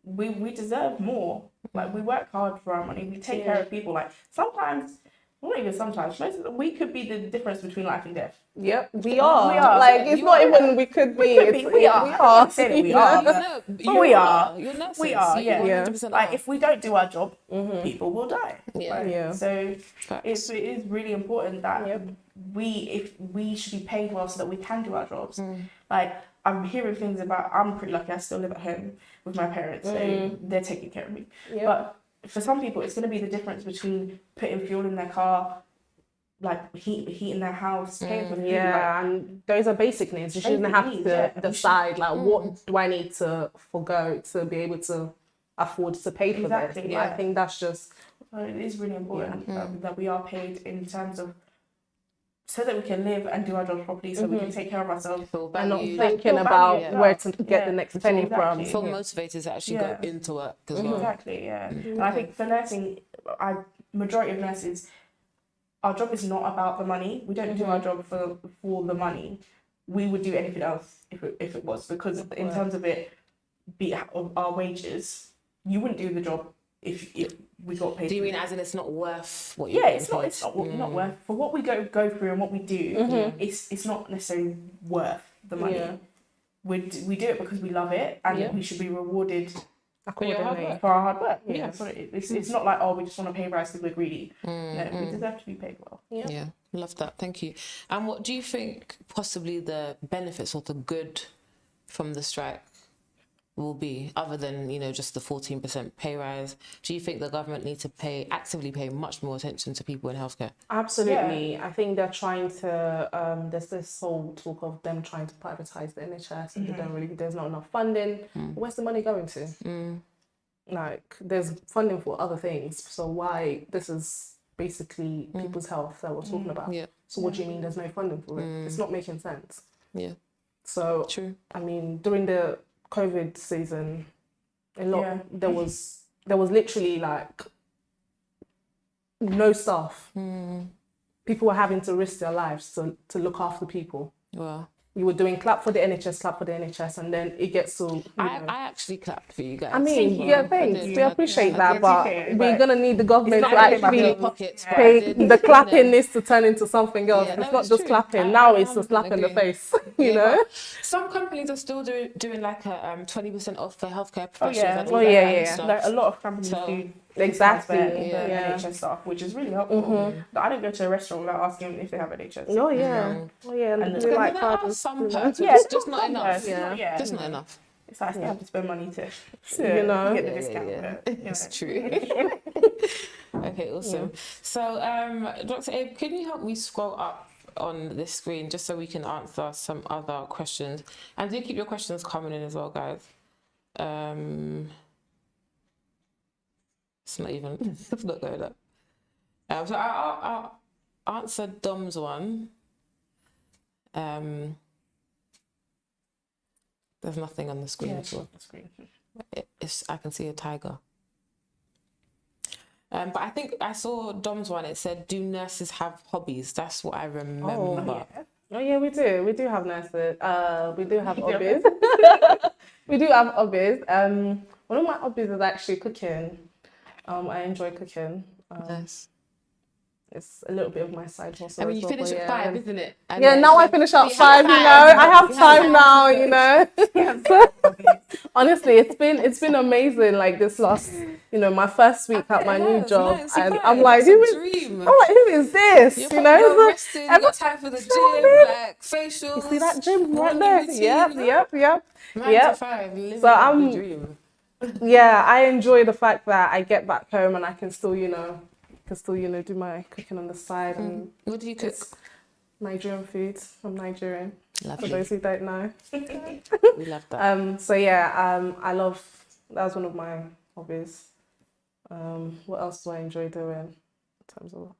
we deserve more. Like, we work hard for our money. We take care of people. Like, sometimes, well, not even sometimes, we could be the difference between life and death. yep, we are. We are. Like, it's You not are. even we could be. We are. We I'm are. not saying that we you know? are. No, But you we are. are. You're nurses. We are, You yeah. 100% Like, are. if we don't do our job, people will die. Yeah. Like, Yeah. So Facts. it is really important that Yep. if we should be paid well so that we can do our jobs. Like, I'm hearing things about, I'm pretty lucky, I still live at home with my parents, so they're taking care of me. Yep. But for some people, it's going to be the difference between putting fuel in their car, like heating their house, paying for food. Yeah, and those are basic needs. You shouldn't have needs, to yeah. decide like what do I need to forgo to be able to afford to pay for Exactly, this. yeah. I think that's just So it is really important that we are paid in terms of so that we can live and do our jobs properly, so we can take care of ourselves. Feel and not valued. thinking feel about valued, where to get yeah. the next penny Exactly. Feel from. motivated to actually Yeah. go into work as well. Exactly, yeah. And I think for nursing, majority of nurses, our job is not about the money. We don't do our job for the money. We would do anything else if it was, because in terms of it, of our wages, you wouldn't do the job if we got paid. Do you for mean it. as in it's not worth what you're Yeah, getting it's not. paid? It's not worth for what we go through and what we do. It's not necessarily worth the money. Yeah. We do it because we love it, and we should be rewarded Accordingly. for our hard work. Yeah. Yeah, that's what it is. It's not like, oh, we just want to pay rise because we're greedy. No, we deserve to be paid well. Yeah, love that. Thank you. And what do you think possibly the benefits or the good from the strike will be, other than, you know, just the 14% pay rise? Do you think the government needs to actively pay much more attention to people in healthcare? Absolutely. I think they're trying to, there's this whole talk of them trying to privatize the NHS and they don't really, there's not enough funding. Where's the money going to? Like, there's funding for other things. So why, this is basically people's health that we're talking about. Yeah. So what do you mean there's no funding for it? It's not making sense. Yeah. So, True. I mean, during the COVID season, there was literally like no staff. People were having to risk their lives to look after people. Well, You were doing clap for the NHS, and then it gets to. I actually clapped for you guys. I mean, thanks. I did. We appreciate that, I but did. we're gonna need the government It's to not gonna pay in actually your pockets, but I pay. did, The you clapping know. needs to turn into something else. Yeah, It's no, not it's just true. clapping. I Now it's a 100% slap in the agree. face. You Yeah, know. but some companies are still doing like a 20% off for healthcare Oh professionals. yeah, and all Oh, that yeah, kind of yeah. stuff. Like, a lot of companies So- do Exactly, the yeah. NHS staff, which is really helpful. But I don't go to a restaurant without asking if they have NHS. Oh yeah. Oh yeah. And And do Because like there are fathers, some you know. perks, Yeah, but just not enough. Yeah. Just not enough. It's like I still have to spend money to You know. get the Yeah, discount. yeah. But, you It's know. true. Okay, awesome. So, Dr. Abe, can you help me scroll up on this screen just so we can answer some other questions? And do keep your questions coming in as well, guys. It's not even, it's not going up. So I'll answer Dom's one. There's nothing on the screen Yeah, at all. that's great. I can see a tiger. But I think I saw Dom's one. It said, "Do nurses have hobbies?" That's what I remember. Oh yeah, we do. We do have nurses. We do have hobbies. We do have hobbies. One of my hobbies is actually cooking. I enjoy cooking. Nice. It's a little bit of my side hustle. I mean, as you well, finish but at yeah. 5, isn't it? And Yeah, then- now I finish at You 5. have You know, time. I have You have time time. now. You know. So, honestly, it's been amazing. Like this last, my first week at my new Yes, job, 9 to and 5, I'm like, that's who a is? dream. I'm like, who is this? You're, You know, you're it's resting, you got time for the Sure. gym, like facials. you see that gym right morning there? routine, Yep. 9 Yep. to 5, living So I'm- the dream. Yeah, I enjoy the fact that I get back home and I can still, do my cooking on the side and What do you cook? it's Nigerian food. I'm Nigerian. For Lovely. those who don't know. We love that. So yeah, that was one of my hobbies. What else do I enjoy doing in terms of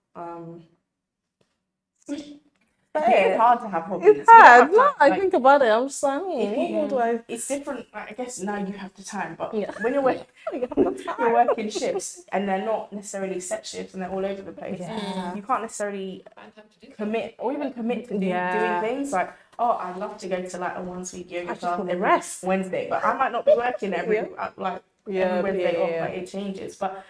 It's hard to have hobbies. It's hard. You don't No, have I time, think about it. I'm just like, if what you- more do I? it's different. Like, I guess now you have the time, but Yeah. when you're You have the time. you're working shifts and they're not necessarily set shifts and they're all over the place. Yeah. You can't necessarily commit or even commit to Yeah. doing things like, oh, I'd love to go to like a once week yoga just class wanna every rest. Wednesday, but I might not be working every Yeah. every Wednesday off. Like it changes, but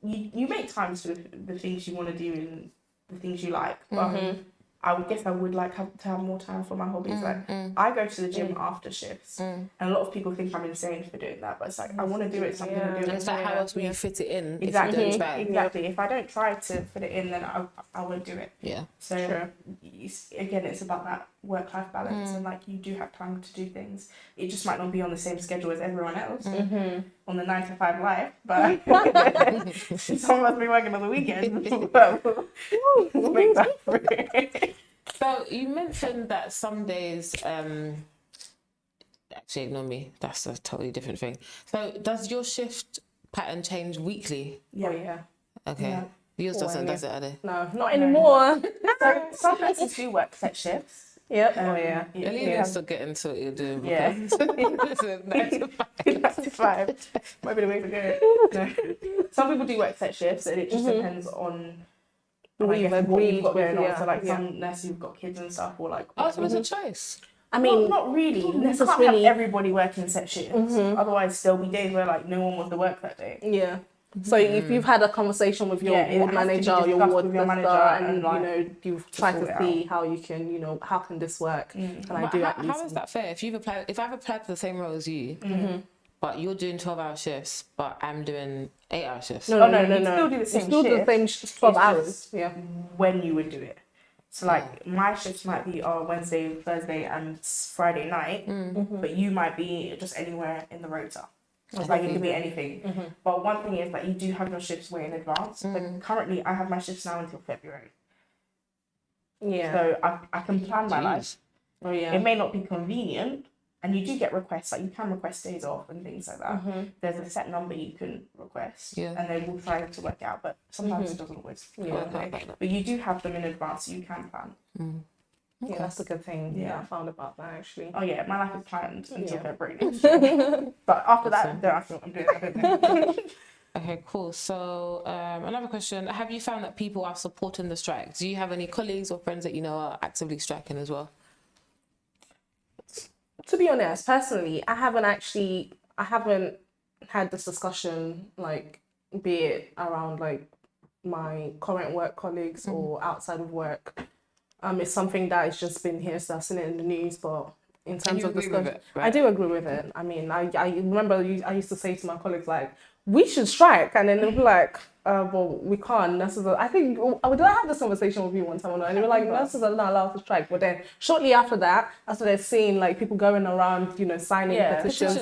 you make times for the things you want to do and the things you like. But I would guess I would like to have more time for my hobbies. Like I go to the gym after shifts, and a lot of people think I'm insane for doing that. But it's like I want to do it, so I'm gonna do And it. it's like, how else will you fit it in Exactly, if you don't try? exactly. If I don't try to fit it in, then I won't do it. Yeah. So again, it's about that work-life balance, and like you do have time to do things. It just might not be on the same schedule as everyone else on the 9 to 5 life, but some of us be working on the weekends. But we'll make that through. So you mentioned that some days, actually ignore me, that's a totally different thing. So does your shift pattern change weekly? Yeah. Okay. Yeah. Yours doesn't, does it, Ade? No, not anymore. So some places do work set shifts. Yep. At least you're still getting to what you're doing. Yeah. Listen, 9 to 5. 9 to 5 might be the way to go. No. Some people do work set shifts, and it just depends on What you've what agreed you've got with, going on. yeah, So like yeah. some nurses who've got kids and stuff, or like Oh, so it's a choice. I mean, not really. You can't have necessarily. everybody working set shifts. Otherwise, there'll be days where like no one wants to work that day. Yeah. So if you've had a conversation with your Yeah, it ward has to be manager, your discussed ward with your sister, manager and and, like, you know you've tried sort to it see how you can, you know, how can this work? Can I But do at how least? is that fair? If I've applied for the same role as you, but you're doing 12-hour shifts, but I'm doing 8-hour shifts. No, you still do the same Still do the shift. same 12 It's hours. just Yeah. when you would do it. So like my shifts might be Wednesday, Thursday, and Friday night, but you might be just anywhere in the rota. It's like it could be anything. But one thing is that you do have your shifts way in advance. But currently, I have my shifts now until February, Yeah. so I can plan my life. Oh yeah. It may not be convenient, and you do get requests. Like you can request days off and things like that. There's a set number you can request, and they will try to work out. But sometimes it doesn't always work. But you do have them in advance, so you can plan. Yeah, that's a good thing. Yeah, Yeah. I found about that actually. Oh yeah, my life is planned until Yeah. February. But after that, Awesome. don't ask me what I'm doing. I don't know. Okay, cool. So another question: have you found that people are supporting the strike? Do you have any colleagues or friends that you know are actively striking as well? To be honest, personally, I haven't had this discussion, like, be it around like my current work colleagues or outside of work. It's something that has just been here, so I've seen it in the news, but in terms you of agree with discussion, it, right? I do agree with it. I mean, I remember I used to say to my colleagues, like, we should strike, and then they'll be like, well, we can't. Nurses are, I think, did I have this conversation with you one time? And they were like, nurses are not allowed to strike. But then shortly after that, I started seeing like people going around, you know, signing petitions.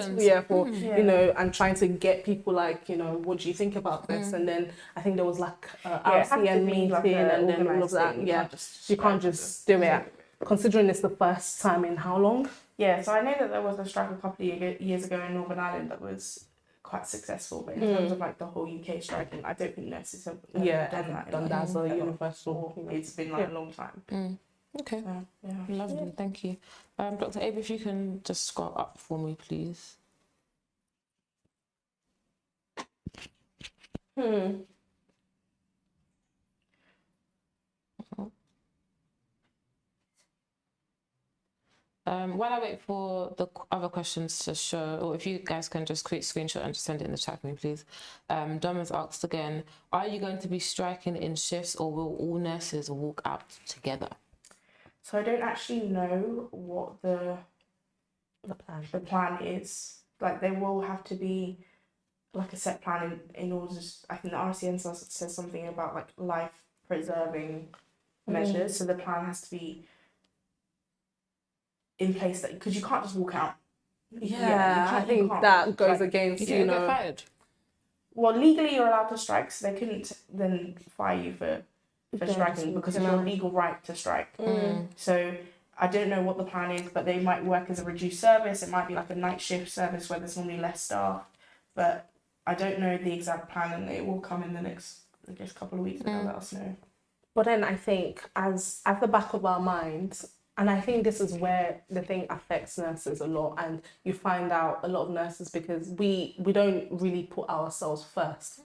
For, you know, and trying to get people like, you know, what do you think about this? And then I think there was like RCN meeting and then all of that. Yeah, you can't just do it. Considering it's the first time in how long? Yeah, so I know that there was a strike a couple of years ago in Northern Ireland that was quite successful, but in terms of like the whole UK striking, I don't think nurses have done that. Done that as a universal. It's been like a long time. Okay, Yeah. lovely, thank you. Dr. Abe, if you can just scroll up for me, please. While I wait for the other questions to show, or if you guys can just create a screenshot and just send it in the chat for me, please. Dom has asked again, are you going to be striking in shifts or will all nurses walk out together? So I don't actually know what the plan is. Like there will have to be like a set plan in order. I think the RCN says something about like life preserving measures. So the plan has to be in place, that because you can't just walk out. I think that goes against, You don't get fired. Well, legally you're allowed to strike, so they couldn't then fire you for striking because it's your legal right to strike. So I don't know what the plan is, but they might work as a reduced service. It might be like a night shift service where there's normally less staff, but I don't know the exact plan, and it will come in the next, I guess, couple of weeks and they'll let us know. But then I think as at the back of our minds, and I think this is where the thing affects nurses a lot, and you find out a lot of nurses because we don't really put ourselves first.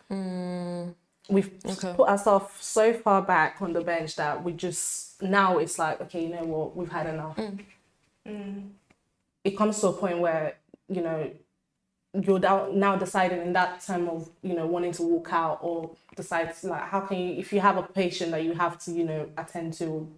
We've put ourselves so far back on the bench that we just, now it's like, okay, you know what, we've had enough. It comes to a point where, you know, you're now deciding in that time of, you know, wanting to walk out, or decide like, how can you, if you have a patient that you have to, you know, attend to,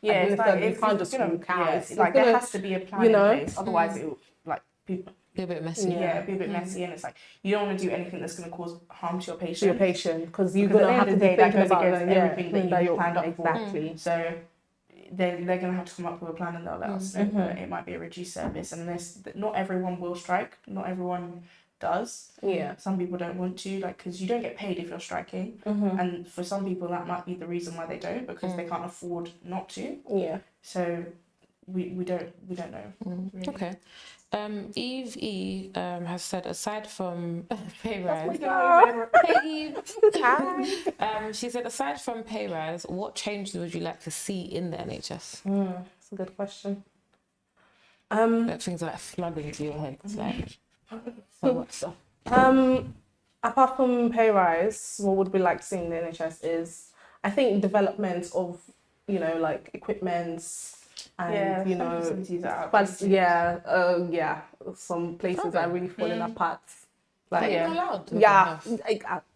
It's like, you can't just walk out. It's like there has to be a plan in place, otherwise it will like Be a bit messy. be a bit messy, and it's like you don't want to do anything that's going to cause harm to your patient. To your patient, because you're Because gonna at have the to end be of the day, that thinking goes about against everything that you've planned up for. exactly. So they're going to have to come up with a plan, and they'll let us know that it might be a reduced service, and not everyone will strike, not everyone does. Some people don't want to, like, because you don't get paid if you're striking, and for some people that might be the reason why they don't, because they can't afford not to. So we don't know. Really. Okay. Eve E has said, aside from pay rise, hey Eve. Hi. She said, aside from pay rise, what changes would you like to see in the NHS? That's a good question. That things are like flooding to your head. It's like, so what stuff? Apart from pay rise, what would we like to see in the NHS is, I think, development of, you know, like equipments and, you know, some places are really falling apart. Like, Allowed?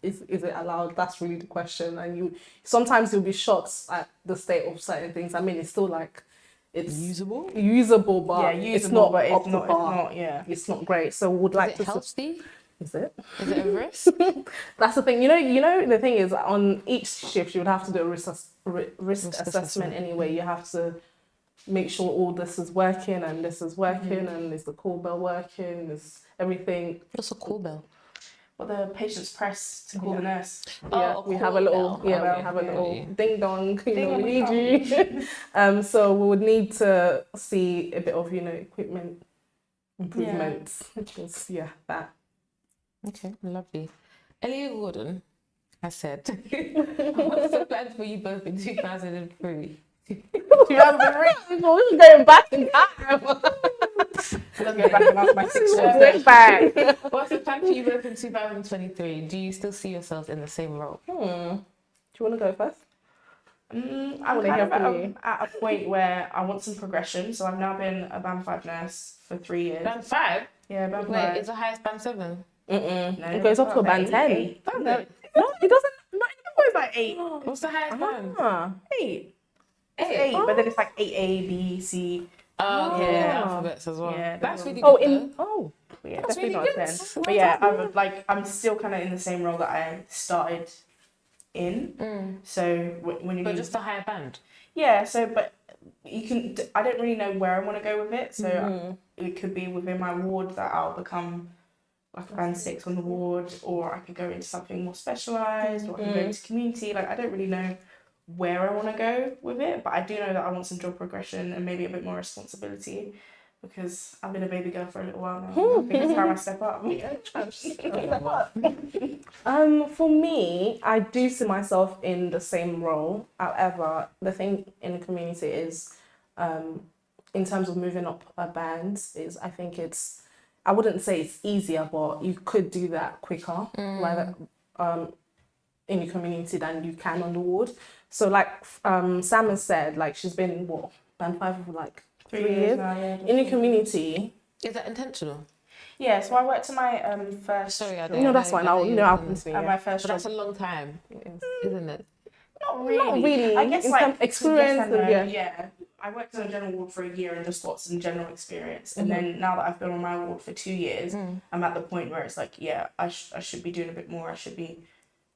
Is it allowed? That's really the question. And sometimes you'll be shocked at the state of certain things. I mean, it's still like, it's usable, but it's not up to par. It's not great. So would like to. Healthy? Is it? Is it a risk? That's the thing. You know. The thing is, on each shift, you would have to do a risk assessment anyway. You have to make sure all this is working and this is working and is the call bell working? Is everything? What's a call bell? Well, the patients press to call the nurse. We have a little, we have a little ding dong. You know, we need you. So we would need to see a bit of, you know, equipment improvements. Because that. Okay, lovely. Elia Gordon has said, what's the plan for you both in 2003? 2003? We're going back in time. Let's go back and ask my 6 years. Look back. What's the plan for you both in 2023? Do you still see yourselves in the same role? Do you want to go first? I'm kind of at a point where I want some progression. So I've now been a Band 5 nurse for 3 years. Band 5? Yeah, Band 5. Wait, is the highest Band 7? No, it goes up to a Band 10. No, it doesn't. Not anymore. Like 8. What's the highest band? 8. It's 8, but then it's like 8A, B, C. Oh, yeah, alphabets as well. Yeah, that's really Oh, good. Yeah, That's definitely really not good. 10. But yeah, I'm still kind of in the same role that I started in. So when you But just a higher band. yeah, so but you can. I don't really know where I want to go with it. So it could be within my ward that I'll become like a Band 6 on the ward, or I could go into something more specialised, or I can go into community. Like I don't really know where I want to go with it, but I do know that I want some job progression and maybe a bit more responsibility, because I've been a baby girl for a little while now. I think it's time I step up. For me, I do see myself in the same role. However, the thing in the community is, in terms of moving up a band, is I think it's, I wouldn't say it's easier, but you could do that quicker, in the community than you can on the ward. So like Sam has said, like she's been Band 5 for like 3 years now, in the community. Is that intentional? Yeah, so I worked to my first. Sorry, I job. don't No, that's fine. I'll continue. At my first But job. that's a long time, isn't it? Not really. Not really. I guess In like some experience, yeah. I worked in a general ward for a year and just got some general experience. And then now that I've been on my ward for 2 years, I'm at the point where it's like, I should be doing a bit more. I should be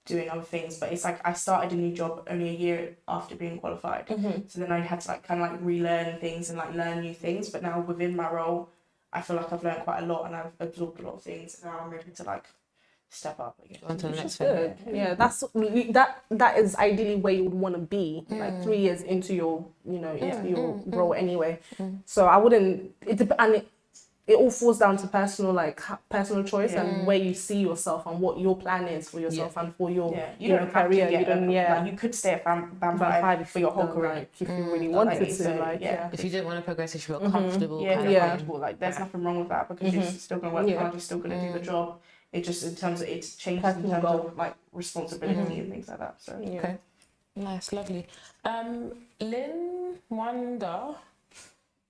doing other things. But it's like I started a new job only a year after being qualified. So then I had to like kind of like relearn things and like learn new things. But now within my role, I feel like I've learned quite a lot and I've absorbed a lot of things. And now I'm ready to like step up again. On to the next Good. thing. Yeah, that is ideally where you would want to be, like 3 years into your, into your role anyway. So I wouldn't. it all falls down to personal choice and where you see yourself and what your plan is for yourself and for your you don't career. have to get you you could stay at band don't 5 for your whole career. like, if you really wanted to. If you didn't want to progress, if you feel comfortable, comfortable. Like there's nothing wrong with that because you're still gonna work hard, you're still gonna do the job. It just in terms of it's changed in terms of like responsibility and things like that. So Okay. Nice, lovely. Lynn Wonder,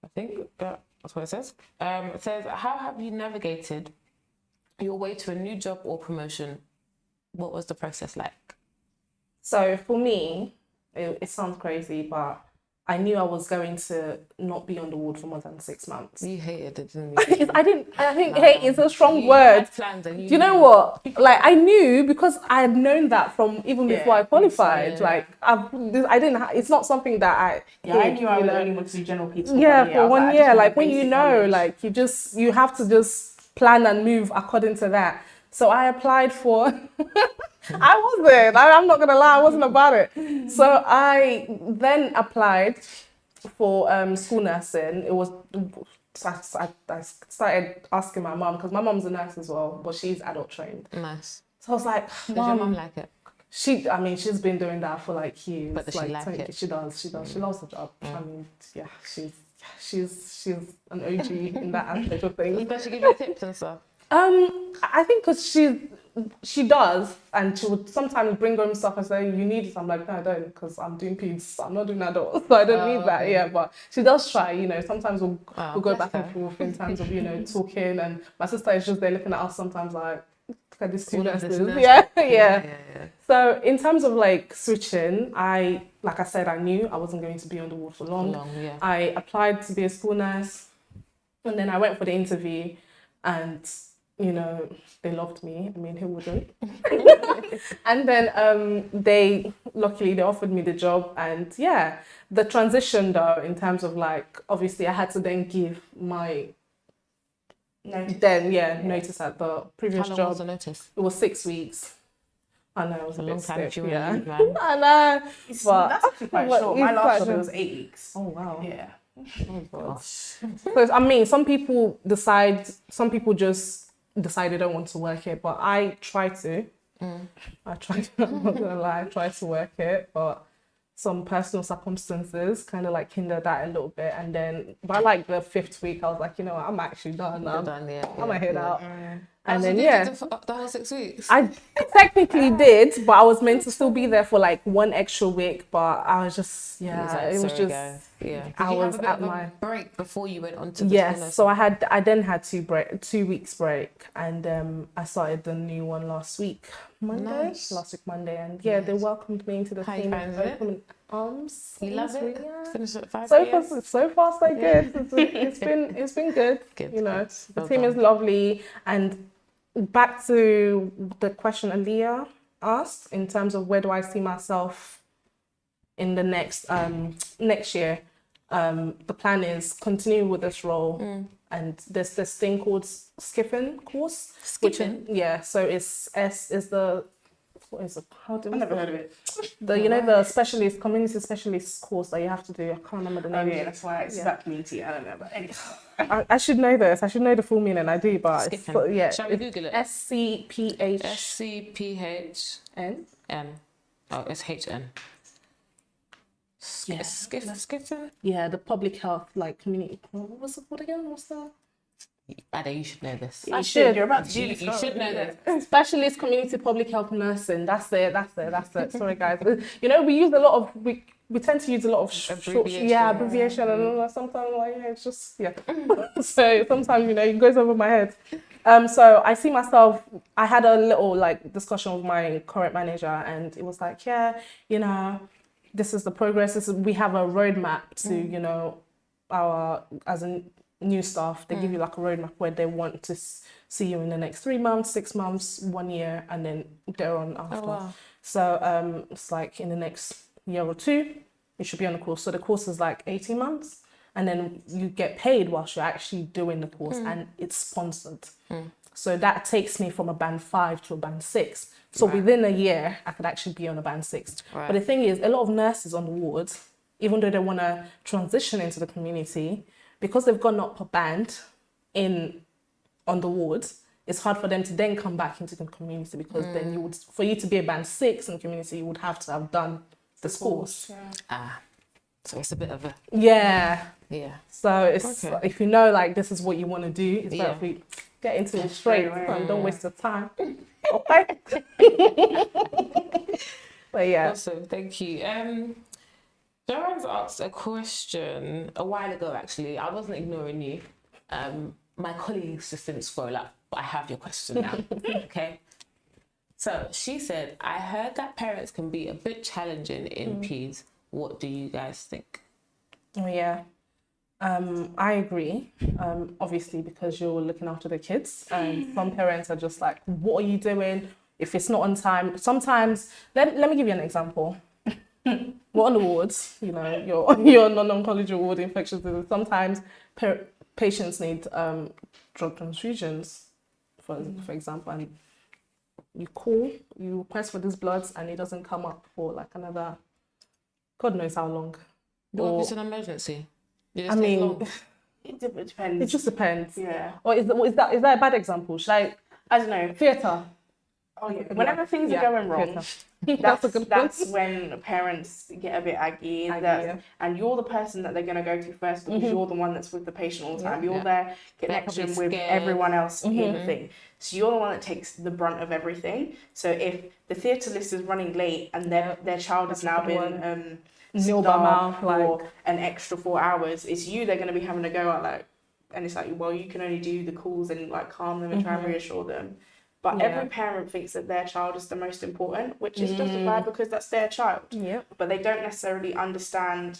I think that's what it says. It says, how have you navigated your way to a new job or promotion? What was the process like? So for me, it sounds crazy, but I knew I was going to not be on the ward for more than 6 months. You hated it, didn't you? I think hate is a strong word. Plans and Do you know what? Like, I knew because I had known that from even before I qualified. Yeah. Like, I didn't. It's not something that I knew I would only want to do general peds for 1 year. for 1 year. Like when basic you know, knowledge. like you have to just plan and move according to that. So I applied for. I wasn't. I'm not gonna lie. I wasn't about it. So I then applied for school nursing. It was. I started asking my mum because my mum's a nurse as well, but she's adult trained. Nice. So I was like, Does your Mum, mum like it? she's been doing that for like years. But does she like it? She does. She loves the job. I mean, yeah, she's an OG in that aspect of things. Does she give you tips and stuff? I think because she does, and she would sometimes bring home stuff and say, "You need this." I'm like, "No, I don't, because I'm doing peds. I'm not doing adults, so I don't need that." Okay. Yeah, but she does try. You know, sometimes we'll go that's back and forth in terms of talking, and my sister is just there looking at us sometimes like, "Look at these two All of this nurses." nurse Yeah. So in terms of like switching, like I said, I knew I wasn't going to be on the ward for long. I applied to be a school nurse, and then I went for the interview, and they loved me. I mean, who wouldn't? And then they offered me the job, and the transition though, in terms of like, obviously I had to then give my notice at the previous How long job. was the notice? It was 6 weeks. I know, it was a long bit time stiff, to yeah. leave, man. I know, but that's actually quite but short. it's My last quite job short. was 8 weeks. Oh wow. Yeah. Oh gosh. So I mean, some people just decide they don't want to work it, but I try to. I'm not gonna lie, I try to work it, but some personal circumstances kind of like hinder that a little bit. And then by like the 5th week, I was like, you know what, I'm actually done now. I'm done, yeah. I'm gonna head out. And So then you did the whole 6 weeks. I technically did, but I was meant to still be there for like 1 extra week. But I was just Did I you was have a bit at of a my break before you went on to the yes. So I then had 2 weeks break, and I started the new one last week Monday, and they welcomed me into the How you team finding with it? open arms. You love it? Yeah. Finish at 5 So p.m? far, so good. It's been good. Good. You know, Nice. the Well team done. is lovely. And back to the question Aaliyah asked in terms of where do I see myself in the next year. The plan is continue with this role, and there's this thing called skiffing course. Skiffing? So it's what is it? How do I've never heard of it. the specialist community specialist course that you have to do. I can't remember the name. Oh yeah, that's why it's that community. I don't know, but anyway. I should know this. I should know the full meaning. I do, but it's, Skiffing. Shall we Google it? SCPHN. SCPHN. Oh, it's HN. Skiffing? Yeah, the public health community. What was it called again? What's that? Ade, you should know this. I should. You're about to do You this. should know this. Specialist community public health nursing. That's it. Sorry, guys. We use a lot of we tend to use a lot of abbreviation and all that. Sometimes it's just so sometimes it goes over my head. So I see myself. I had a little discussion with my current manager, and it was like, this is the progress. We have a roadmap to our as a new staff. They give you a roadmap where they want to see you in the next 3 months, 6 months, 1 year, and then thereon after. Oh, wow. So it's in the next year or 2, you should be on the course. So the course is 18 months, and then you get paid whilst you're actually doing the course, and it's sponsored. So that takes me from a band 5 to a band 6. So within a year, I could actually be on a band 6. Right. But the thing is, a lot of nurses on the wards, even though they want to transition into the community, because they've gone up a band, on the wards, it's hard for them to then come back into the community, because then for you to be a band 6 in the community, you would have to have done this course. So it's a bit of a Yeah. So it's Okay. if you know like this is what you want to do, it's better Yeah. if you get into it straight and don't waste your time. But yeah. Awesome, thank you. Joanne's asked a question a while ago, actually. I wasn't ignoring you. My colleagues just didn't scroll up, but I have your question now. Okay. So she said, I heard that parents can be a bit challenging in peds. What do you guys think? Oh yeah. I agree. Obviously, because you're looking after the kids, and some parents are just like, what are you doing? If it's not on time, sometimes, let me give you an example. We're on the wards, you know, you're non-oncology ward, infectious disease. Sometimes patients need drug transfusions, for example, and you request for these bloods, and it doesn't come up for like another, God knows how long. What if it's an emergency? I mean, It depends. it just depends. Yeah. Or is that a bad example? Should I I don't know. theatre? Oh, yeah. Whenever things are going wrong, That's a good point. that's when parents get a bit aggy. Yeah. And you're the person that they're going to go to first, because you're the one that's with the patient all the time. You're their connection probably with scared. everyone else in the thing. So you're the one that takes the brunt of everything. So if the theatre list is running late and their child has now been Nil by mouth, for an extra 4 hours, it's you they're going to be having to go out like, and it's like, well, you can only do the calls and like calm them and try and reassure them. But every parent thinks that their child is the most important, which is justified because that's their child. Yeah. But they don't necessarily understand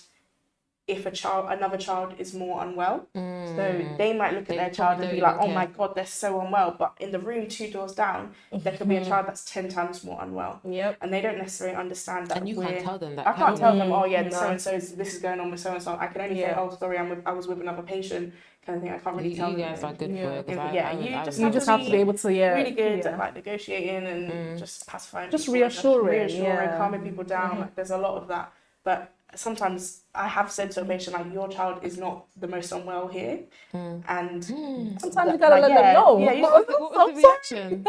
if another child is more unwell. So they might look at their child and be like, oh my God, they're so unwell. But in the room 2 doors down, there could be a child that's 10 times more unwell. Yep. And they don't necessarily understand that. And you can't tell them that. I can't tell them, oh yeah, No. so-and-so, this is going on with so-and-so. I can only say, oh, sorry, I was with another patient, kind of thing. I can't really tell You them. guys are good for it. 'Cause You You just have to be able to, really good yeah. at like negotiating and just pacifying, Just people, reassuring, yeah. calming people down. Like, there's a lot of that, but sometimes I have said to a patient like, your child is not the most unwell here, and Sometimes you gotta let them know. Yeah, What was the reaction?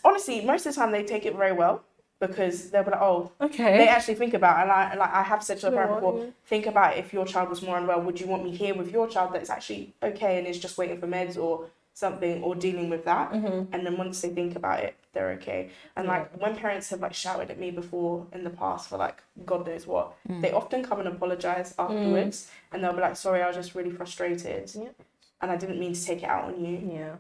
honestly, most of the time they take it very well, because they'll be like, oh, Okay. they actually think about it. And I have said to a parent Sure, before, think about if your child was more unwell, would you want me here with your child that's actually okay and is just waiting for meds or something, or dealing with that? And then once they think about it, they're okay. And like when parents have like shouted at me before in the past for like God knows what, they often come and apologize afterwards, and they'll be like, sorry, I was just really frustrated, and I didn't mean to take it out on you. Yeah.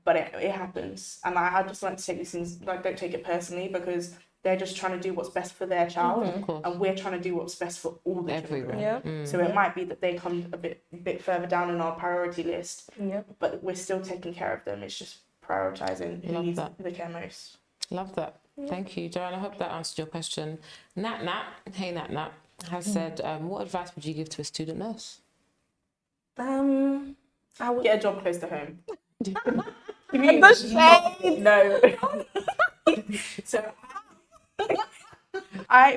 But it happens, and I just like to take these things, like, don't take it personally, because they're just trying to do what's best for their child, and we're trying to do what's best for all the children. Yeah. So it might be that they come a bit further down on our priority list, Yeah. but we're still taking care of them. It's just prioritizing who Love needs that. the care most. Love that. Thank you, Joanne. I hope that answered your question. Nat, hey Nat, has said, what advice would you give to a student nurse? I would get a job close to home. No. So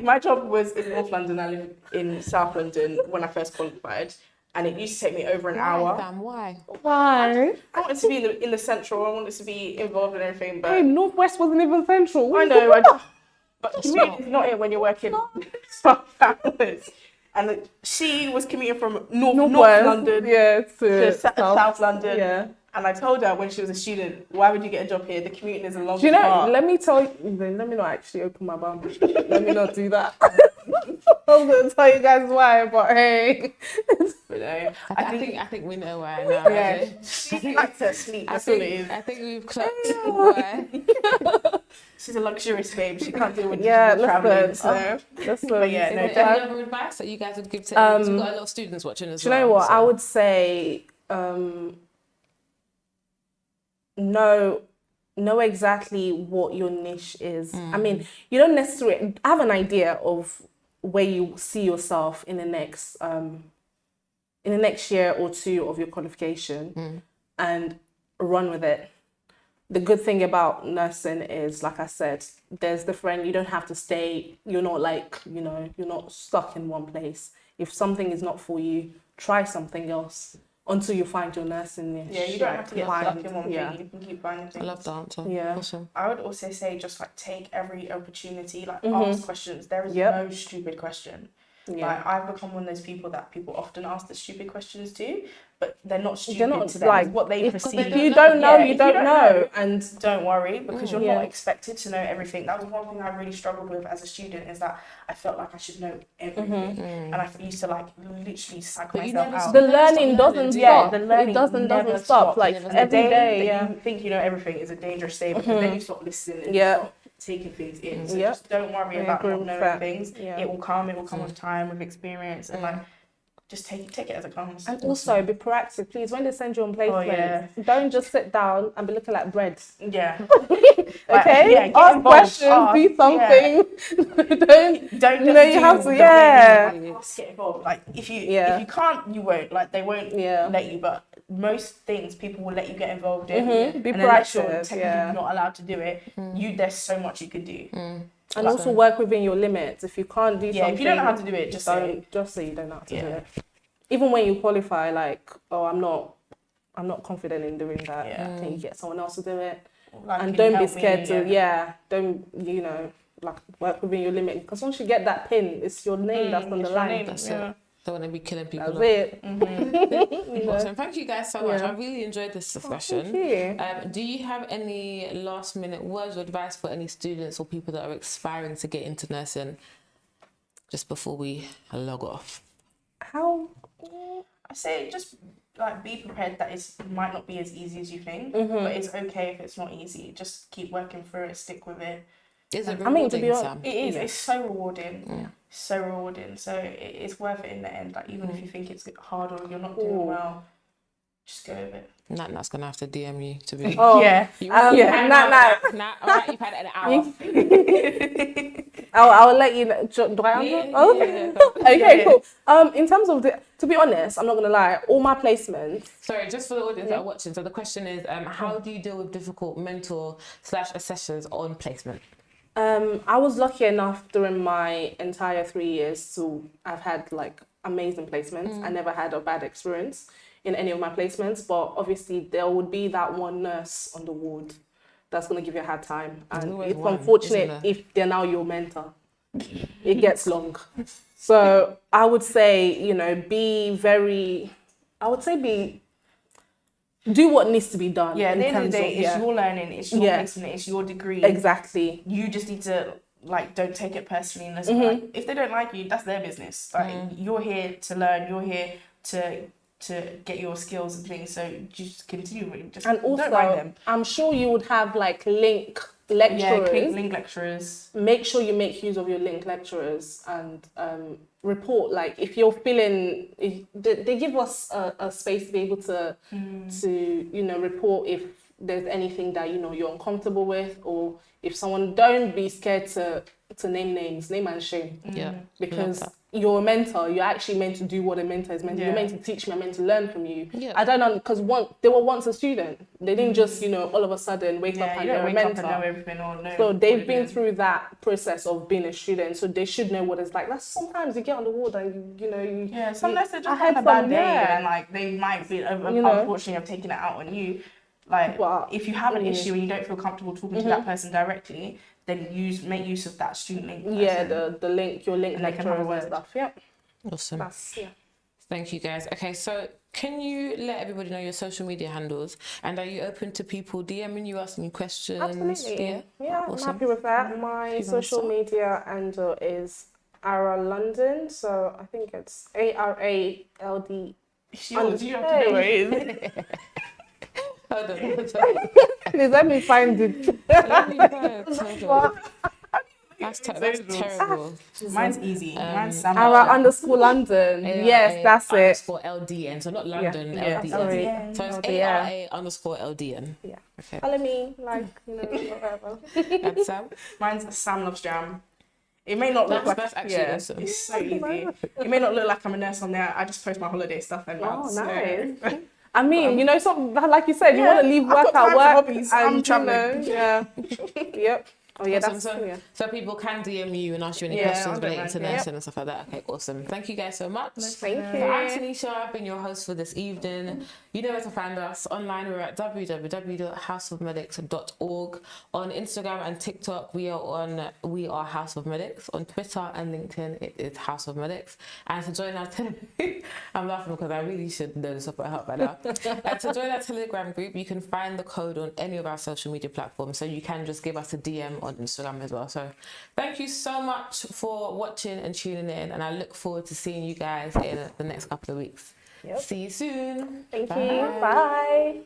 my job was in North London. I live in South London when I first qualified, and it used to take me over an hour. Why? Why? I wanted to be in the central. I wanted to be involved in everything, but Hey, Northwest wasn't even central. I know. But commuting is not it when you're working 12 hours. And she was commuting from North London to South London. Yeah. And I told her when she was a student, why would you get a job here? The commuting is a long Do you know, part. let me tell you, let me not actually open my mouth. Let me not do that. I'm going to tell you guys why, but hey. But no, I think we know why now. yeah, Okay? she likes her sleep. That's all it is. I think we've clocked why. She's a luxurious babe. She can't deal with listen. traveling. So, Listen. but yeah, Is no, there any other advice that you guys would give to? We've got a lot of students watching as Do you well. know what? so- I would say know exactly what your niche is. I mean, you don't necessarily have an idea of where you see yourself in the next year or two of your qualification, and run with it. The good thing about nursing is, like I said, there's different, you don't have to stay, you're not like, you're not stuck in one place. If something is not for you, try something else until you find your nursing niche. Yeah, you don't have to get stuck in one Yeah. thing. You can keep finding I things. love the answer. Yeah. Awesome. I would also say just like take every opportunity, like Mhm. ask questions. There is Yep. no stupid question. Yeah. Like I've become one of those people that people often ask the stupid questions to, but they're not stupid They're not, to them. like, It's what they if- 'cause perceive. they If you know. don't know, Yeah, you if don't know. And Don't worry, because you're Yeah. not expected to know everything. That was one thing I really struggled with as a student, is that I felt like I should know everything, and I used to like literally psych But you myself never out. stop. the You never stop learning learning, doesn't do you? stop. The learning It doesn't never stop. stops. Like Never And the every day day, that yeah. you think you know everything is a dangerous day, because then you stop listening and Yeah. you stop taking things in. So Yep. just don't worry I about agree not with knowing that. things. Yeah. It will come with time, with experience, and like just take it as it comes. And also be proactive, please. When they send you on placements, yeah. don't just sit down and be looking like bread. Yeah. Okay? yeah, get Ask involved, questions, ask, do something. don't Don't You just know, you do have to- the yeah. reading, like, ask, get involved. Like if you Yeah. can't, you won't. Like they won't Yeah. let you. But most things people will let you get involved in. Be And unless you're proactive, technically yeah. not allowed to do it, there's so much you could do. And also work within your limits. If you can't do Yeah, something, if you don't know how to do it, just say. don't just say you don't know how to do Yeah. it. Even when you qualify, like, oh, I'm not confident in doing that. Yeah. Can you get someone else to do it? Like, And can don't you be help me? scared to, don't, like work within your limit. Because once you get that pin, it's your name that's on the It's your line. name, That's yeah. it. Don't want to be killing people. That's it. Mm-hmm. Awesome. Thank you guys so much. Yeah. I really enjoyed this discussion. Thank you. Do you have any last minute words or advice for any students or people that are aspiring to get into nursing just before we log off? How? I say just like be prepared that it might not be as easy as you think, Mm-hmm. but it's okay if it's not easy. Just keep working through it, stick with it. Is it I mean, to rewarding, be honest, Sam? It is. Yeah. It's so rewarding. So rewarding. So it's worth it in the end. Like even if you think it's hard or you're not doing well, just go with it. Nat's gonna have to DM you to be. Oh, Yeah. You yeah. Nah. Nat, all right, you've had it an hour. I'll let you know. Do I answer? Yeah, Oh, yeah. okay, cool. In terms of to be honest, I'm not gonna lie. All my placements. Sorry, just for the audience that are watching. So the question is, how do you deal with difficult mentor/assessors on placement? I was lucky enough during my entire 3 years to have had like amazing placements. I never had a bad experience in any of my placements, but obviously there would be that one nurse on the ward that's going to give you a hard time, and always it's one, unfortunate isn't there? if they're now your mentor. It gets long. So I would say, do what needs to be done. Yeah, at in the end of the terms day, it's yeah. your learning, it's your Yeah. placement, it's your degree. Exactly. You just need to like don't take it personally. Unless like, if they don't like you, that's their business. Like you're here to learn, you're here to get your skills and things. So just continue. Just And don't mind also, them. I'm sure you would have like link lecturers. Yeah, link lecturers. Make sure you make use of your link lecturers and report. Like if you're feeling, they give us a space to be able to report if there's anything that you're uncomfortable with, or if someone, don't be scared to name names, name and shame. Yeah, Because love you're a mentor, you're actually meant to do what a mentor is meant to do. You're meant to teach me, I'm meant to learn from you. Yeah. I don't know, because they were once a student. They didn't just, all of a sudden wake up Yeah, and you they're don't a wake up mentor. and know everything or know. So what they've it been is. through that process of being a student, so they should know what it's like. That's sometimes you get on the ward and you Yeah, sometimes they're I just had having a bad some, day yeah. and like they might be You know. unfortunately have taken it out on you. Like But, if you have an issue and you don't feel comfortable talking to that person directly, then make use of that student link person. yeah, the link, your link And they can have a lecturers and word. stuff. Yep, Awesome. that's Thank you guys. Okay, so can you let everybody know your social media handles, and are you open to people DMing you, asking you questions? Absolutely. Yeah, I'm Awesome. happy with that. My You social wanna media handle is Ara London, so I think it's ARALD. It's yours, you have to know where it is. Hold on. Please let me find it. Let me hold on. That's terrible. Mine's easy. Mine's Sam. Ara_London. Yes, that's it. _LDN. So not London, Yeah, LDN. sorry. So it's LDN. ARA_LDN. Yeah. Okay. Follow me, whatever. And Sam? Mine's Sam Loves Jam. It may not look That's like actually awesome. It's so easy. It may not look like I'm a nurse on there. I just post my holiday stuff and Oh, that's nice. I mean, some like you said, you want to leave I've work got at time for work hobbies. I'm and traveling. yeah, yep. Oh yeah, Awesome. that's So, true. Yeah. so people can DM you and ask you any Yeah, questions I'll do relating that. to Yep. nursing and stuff like that. Okay, awesome. Thank you guys so much. Thank you. So I'm Tanisha, I've been your host for this evening. You know where to find us. Online, we're at www.houseofmedics.org. On Instagram and TikTok, we are House of Medics. On Twitter and LinkedIn, it is House of Medics. And to join our I'm laughing because I really should know this off by heart by now. And to join our Telegram group, you can find the code on any of our social media platforms. So you can just give us a DM on Instagram as well. So thank you so much for watching and tuning in. And I look forward to seeing you guys in the next couple of weeks. Yep. See you soon. Thank Bye. you. Bye.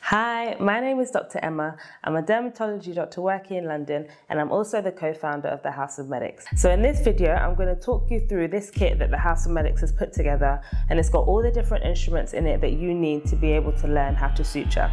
Hi, my name is Dr. Emma. I'm a dermatology doctor working in London, and I'm also the co-founder of the House of Medics. So in this video, I'm going to talk you through this kit that the House of Medics has put together, and it's got all the different instruments in it that you need to be able to learn how to suture.